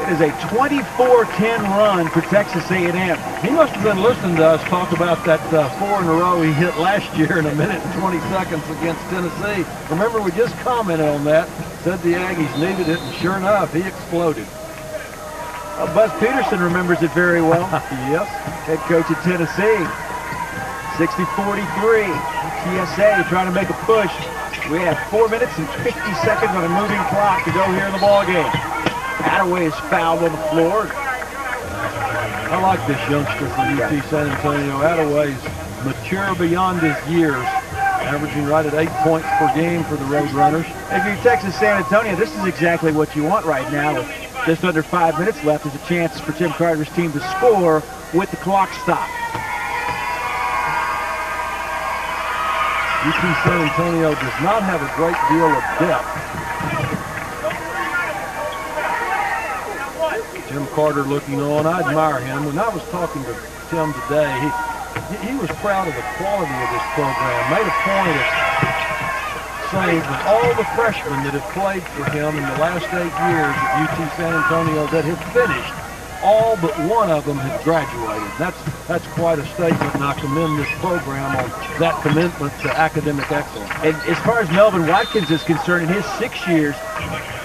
It is a 24-10 run for Texas A&M. He must have been listening to us talk about that 4 in a row he hit last year in 1 minute and 20 seconds against Tennessee. Remember, we just commented on that, said the Aggies needed it, and sure enough, he exploded. Buzz Peterson remembers it very well. Yes. Head coach at Tennessee. 60-43. UTSA trying to make a push. We have 4 minutes and 50 seconds on a moving clock to go here in the ball game. Attaway is fouled on the floor. I like this youngster from UT San Antonio. Attaway's mature beyond his years, averaging right at 8 points per game for the Roadrunners. If you're Texas San Antonio, this is exactly what you want right now. With just under 5 minutes left, there's a chance for Tim Carter's team to score with the clock stopped. UT San Antonio does not have a great deal of depth. Jim Carter looking on. I admire him. When I was talking to Tim today, he was proud of the quality of this program. Made a point of saying that all the freshmen that have played for him in the last 8 years at UT San Antonio that have finished, all but one of them had graduated. That's quite a statement, and I commend this program on that commitment to academic excellence. And as far as Melvin Watkins is concerned, in his 6 years,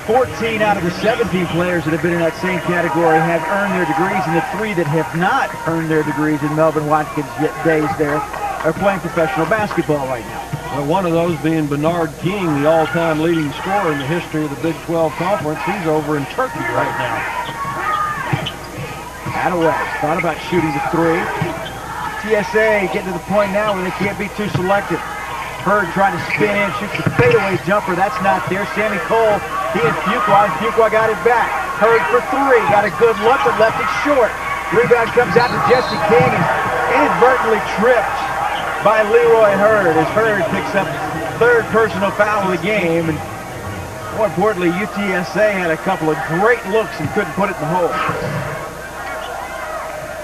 14 out of the 17 players that have been in that same category have earned their degrees, and the 3 that have not earned their degrees in Melvin Watkins' days there are playing professional basketball right now. Well, one of those being Bernard King, the all-time leading scorer in the history of the Big 12 Conference. He's over in Turkey right now. Attaway thought about shooting the 3. TSA getting to the point now where they can't be too selective. Hurd trying to spin in, shoots the fadeaway jumper. That's not there. Sammy Cole, he and Fuqua got it back. Hurd for 3. Got a good look, but left it short. Rebound comes out to Jesse King and inadvertently tripped by Leroy Hurd as Hurd picks up 3rd personal foul of the game. And more importantly, UTSA had a couple of great looks and couldn't put it in the hole.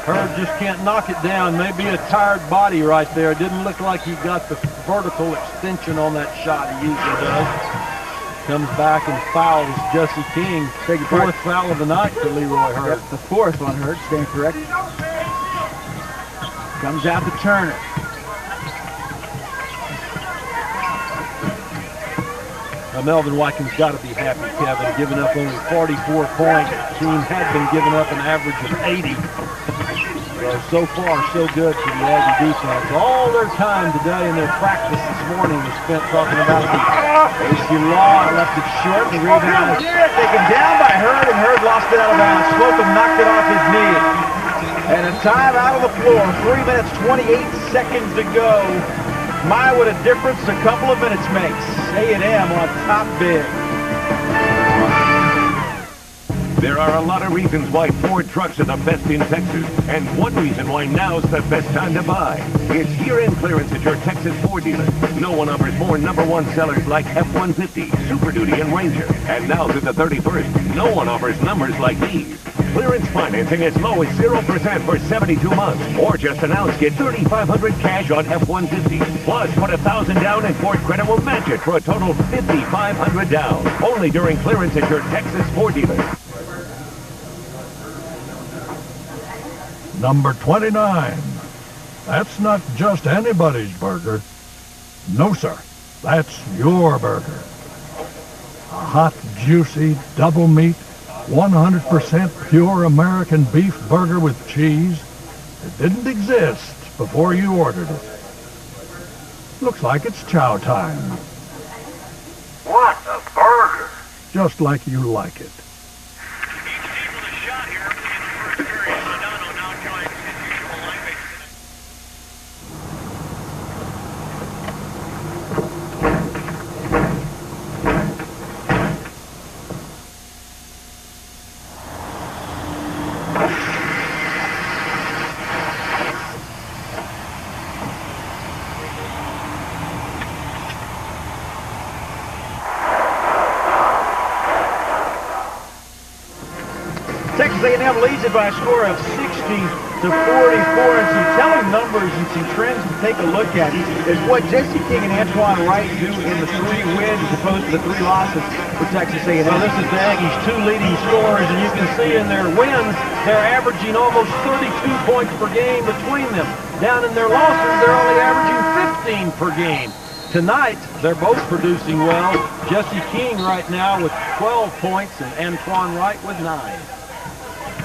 Hurd just can't knock it down. Maybe a tired body right there. Didn't look like he got the vertical extension on that shot he usually does. Comes back and fouls Jesse King. 4th foul of the night for Leroy Hurd. Yep, the 4th on Hurd, stand correct. Comes out to Turner. Now, Melvin Watkins got to be happy, Kevin, giving up only 44 points. The team had been giving up an average of 80. So far, so good for the Aggie defense. All their time today in their practice this morning was spent talking about the AC Law. Left it short. The rebound is taken down by Hurd, and Hurd lost it out of bounds. Slocum knocked it off his knee. And a time out of the floor. 3 minutes, 28 seconds to go. My, what a difference a couple of minutes makes. A&M on top big. There are a lot of reasons why Ford trucks are the best in Texas, and one reason why now's the best time to buy. It's year-end clearance at your Texas Ford dealer. No one offers more #1 sellers like F-150, Super Duty, and Ranger. And now through the 31st, no one offers numbers like these. Clearance financing as low as 0% for 72 months. Or just announce get $3,500 cash on F-150. Plus, put $1,000 down and Ford Credit will match it for a total $5,500 down. Only during clearance at your Texas Ford dealer. Number 29. That's not just anybody's burger. No, sir. That's your burger. A hot, juicy, double meat, 100% pure American beef burger with cheese. It didn't exist before you ordered it. Looks like it's chow time. What a burger! Just like you like it. Texas A&M leads it by a score of 60-44, and some telling numbers and some trends to take a look at is what Jesse King and Antoine Wright do in the 3 wins as opposed to the 3 losses for Texas A&M. So this is the Aggies' 2 leading scorers, and you can see in their wins, they're averaging almost 32 points per game between them. Down in their losses, they're only averaging 15 per game. Tonight, they're both producing well. Jesse King right now with 12 points and Antoine Wright with 9.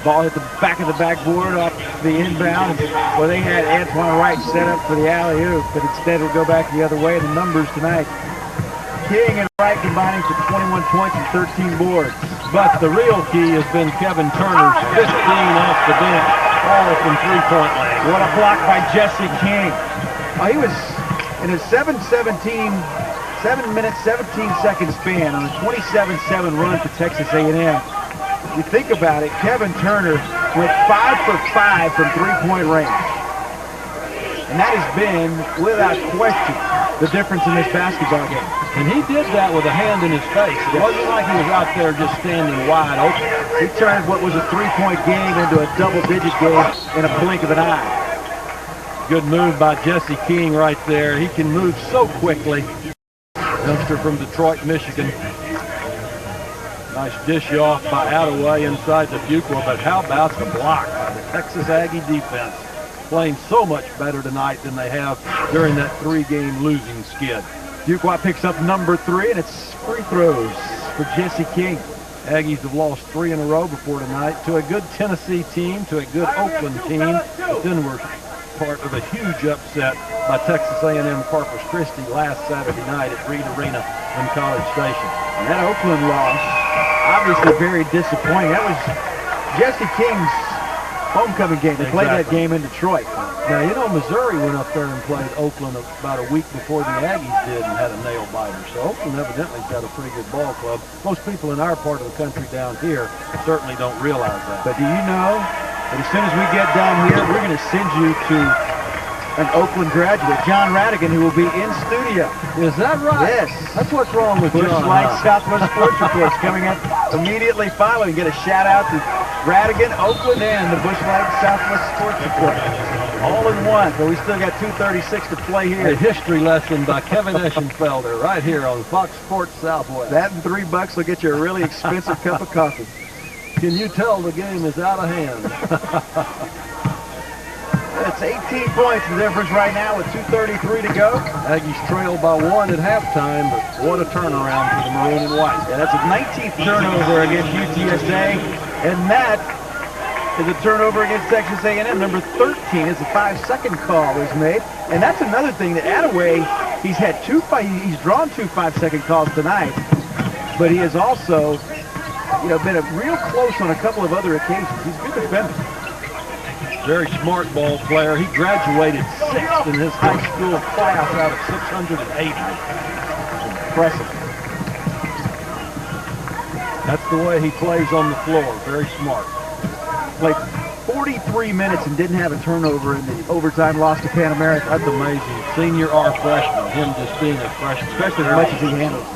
Ball hit the back of the backboard off the inbound. Well, they had Antoine Wright set up for the alley-oop, but instead it'll go back the other way. The numbers tonight, King and Wright combining for 21 points and 13 boards. But the real key has been Kevin Turner's 15 off the bench, all from three-point land. What a block by Jesse King. He was in a 7 minutes, 17 second span on a 27-7 run for Texas A&M. You think about it, Kevin Turner went 5 for 5 from three-point range. And that has been, without question, the difference in this basketball game. And he did that with a hand in his face. It wasn't like he was out there just standing wide open. He turned what was a three-point game into a double-digit game in a blink of an eye. Good move by Jesse King right there. He can move so quickly. Youngster from Detroit, Michigan. Nice dish off by Attaway inside the Fuqua, but how about the block by the Texas Aggie defense? Playing so much better tonight than they have during that 3-game losing skid. Fuqua picks up number 3, and it's free throws for Jesse King. Aggies have lost 3 in a row before tonight to a good Tennessee team, to a good Oakland team, but then we're part of a huge upset by Texas A&M Corpus Christi last Saturday night at Reed Arena in College Station. And that Oakland loss, obviously very disappointing. That was Jesse King's homecoming game. They played that game in Detroit. Now, you know, Missouri went up there and played Oakland about a week before the Aggies did and had a nail-biter. So Oakland evidently got a pretty good ball club. Most people in our part of the country down here certainly don't realize that. But do you know that as soon as we get down here, we're going to send you to an Oakland graduate, John Radigan, who will be in studio. Is that right? Yes. That's what's wrong with Bush John. Light Southwest Sports Reports coming up immediately following. Get a shout-out to Radigan, Oakland, and the Bush Light Southwest Sports Report. All in one, but we still got 2:36 to play here. A history lesson by Kevin Eschenfelder right here on Fox Sports Southwest. That and $3 will get you a really expensive cup of coffee. Can you tell the game is out of hand? It's 18 points the difference right now with 2:33 to go. Aggies trail by 1 at halftime, but what a turnaround for the maroon and white. Yeah, that's a 19th turnover against UTSA, and that is a turnover against Texas A&M. Number 13 is a 5-second call is made, and that's another thing that Attaway, he's drawn 2 5-second calls tonight, but he has also, been real close on a couple of other occasions. He's a good defender. Very smart ball player. He graduated 6th in his high school class out of 680. Impressive. That's the way he plays on the floor. Very smart. Played 43 minutes and didn't have a turnover in the overtime loss to Pan American. That's amazing. Senior or freshman, him just being a freshman. Especially as much as he handles it.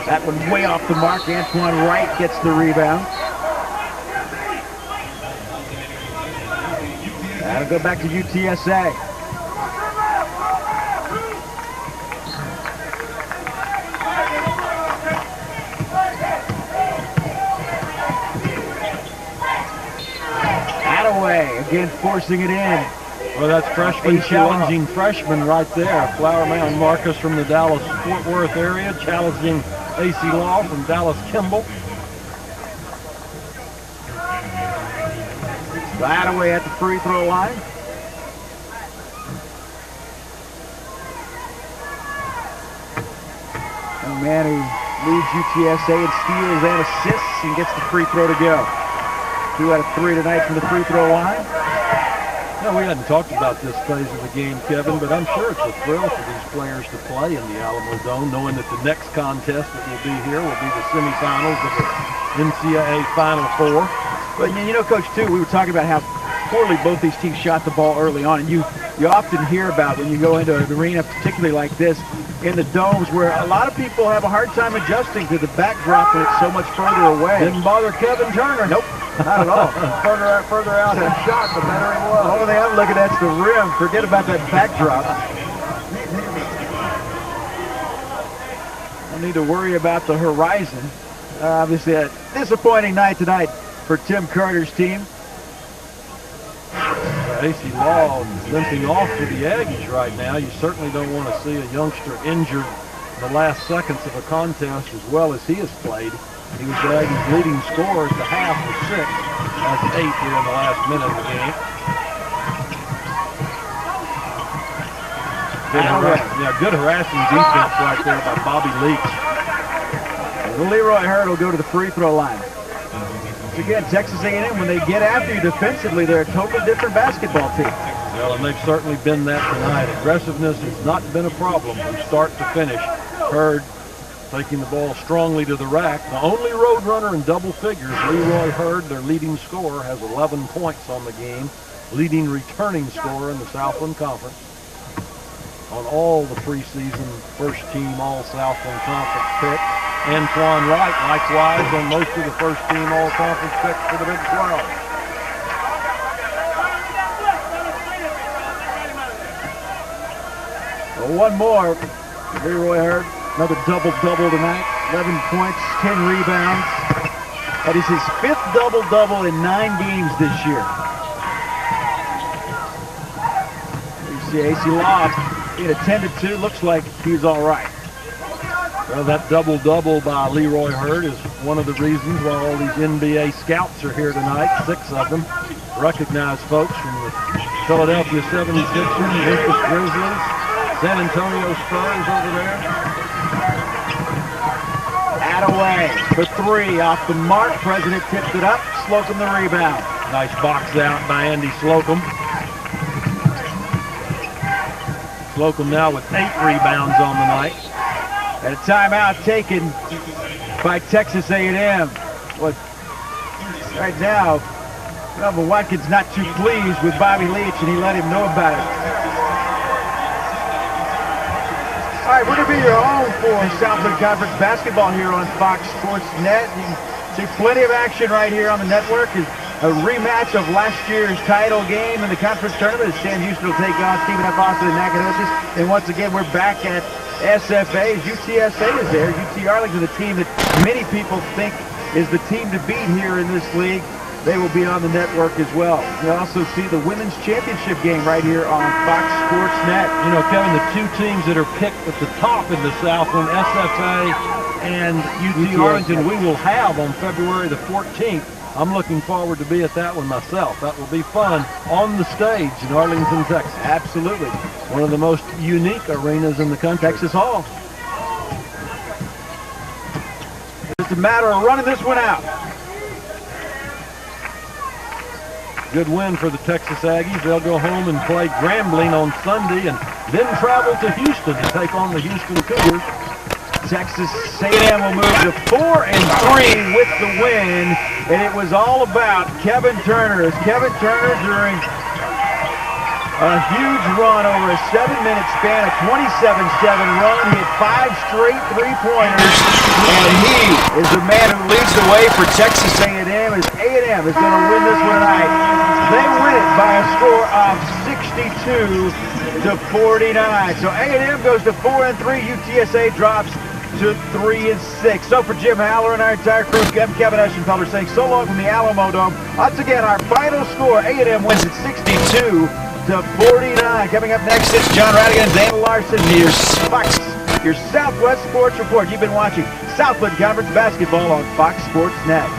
That one way off the mark. Antoine Wright gets the rebound. That'll go back to UTSA. Attaway again forcing it in. Well, that's freshman challenging freshman right there. Flower Mound Marcus from the Dallas-Fort Worth area challenging AC Law from Dallas-Kimball. Attaway at the free throw line. And Manny leads UTSA in steals and assists and gets the free throw to go. 2 out of 3 tonight from the free throw line. Now, we hadn't talked about this phase of the game, Kevin, but I'm sure it's a thrill for these players to play in the Alamo Dome, knowing that the next contest that will be here will be the semifinals of the NCAA Final Four. But Coach, too, we were talking about how poorly both these teams shot the ball early on, and you often hear about when you go into an arena, particularly like this, in the domes, where a lot of people have a hard time adjusting to the backdrop when it's so much further away. Didn't bother Kevin Turner. Nope, not at all. further out he shot, the better he was. The only thing I'm looking at is the rim. Forget about that backdrop. Don't need to worry about the horizon. Obviously, a disappointing night tonight for Tim Carter's team. AC Law limping off for the Aggies right now. You certainly don't want to see a youngster injured in the last seconds of a contest as well as he has played. He was the Aggies' leading scorer at the half with 6. That's 8 here in the last minute of the game. Good harassing defense right there by Bobby Leach. And Leroy Hurd will go to the free throw line. Again, Texas A&M, when they get after you defensively, they're a totally different basketball team. Well, and they've certainly been that tonight. Aggressiveness has not been a problem from start to finish. Hurd taking the ball strongly to the rack. The only road runner in double figures, Leroy Hurd, their leading scorer, has 11 points on the game. Leading returning scorer in the Southland Conference. On all the preseason first-team All-Southland Conference picks. Antoine Wright, likewise, on most of the first-team All-Conference picks for the Big 12. Well, one more. Leroy Hurd Another double-double tonight. 11 points, 10 rebounds. That is his 5th double-double in 9 games this year. You see AC lost. He had a 10-2. Looks like he's all right. Well, that double-double by Leroy Hurd is one of the reasons why all these NBA scouts are here tonight, 6 of them. Recognized folks from the Philadelphia 76ers, Memphis Grizzlies, San Antonio Spurs over there. Attaway for 3 off the mark. President tipped it up. Slocum the rebound. Nice box out by Andy Slocum. Slocum now with 8 rebounds on the night. And a timeout taken by Texas A&M. What right now, Melvin Watkins not too pleased with Bobby Leach, and he let him know about it. All right, we're going to be your home for Southland Conference basketball here on Fox Sports Net. You can see plenty of action right here on the network. Is a rematch of last year's title game in the conference tournament as Sam Houston will take on Stephen F. Austin and Nacogdoches. And once again, we're back at SFA. UTSA is there. UT Arlington, the team that many people think is the team to beat here in this league. They will be on the network as well. You'll also see the women's championship game right here on Fox Sports Net. You know, Kevin, the 2 teams that are picked at the top in the Southland, SFA and UT Arlington, we will have on February the 14th. I'm looking forward to be at that one myself. That will be fun on the stage in Arlington, Texas. Absolutely. One of the most unique arenas in the country. Texas Hall. It's a matter of running this one out. Good win for the Texas Aggies. They'll go home and play Grambling on Sunday and then travel to Houston to take on the Houston Cougars. Texas A&M will move to 4-3 with the win, and it was all about Kevin Turner. As Kevin Turner, during a huge run over a 7-minute span, a 27-7 run, hit 5 straight three-pointers, and he is the man who leads the way for Texas A&M, as A&M is going to win this one tonight. They win it by a score of 62-49. So A&M goes to 4-3. UTSA drops to 3-6. So for Jim Haller and our entire crew, I'm Kevin Eschenfelder saying so long from the Alamo Dome. Once again, our final score, A&M wins at 62-49. Coming up next, it's John Radigan and Dana Larson, your Southwest Sports Report. You've been watching Southland Conference basketball on Fox Sports Net.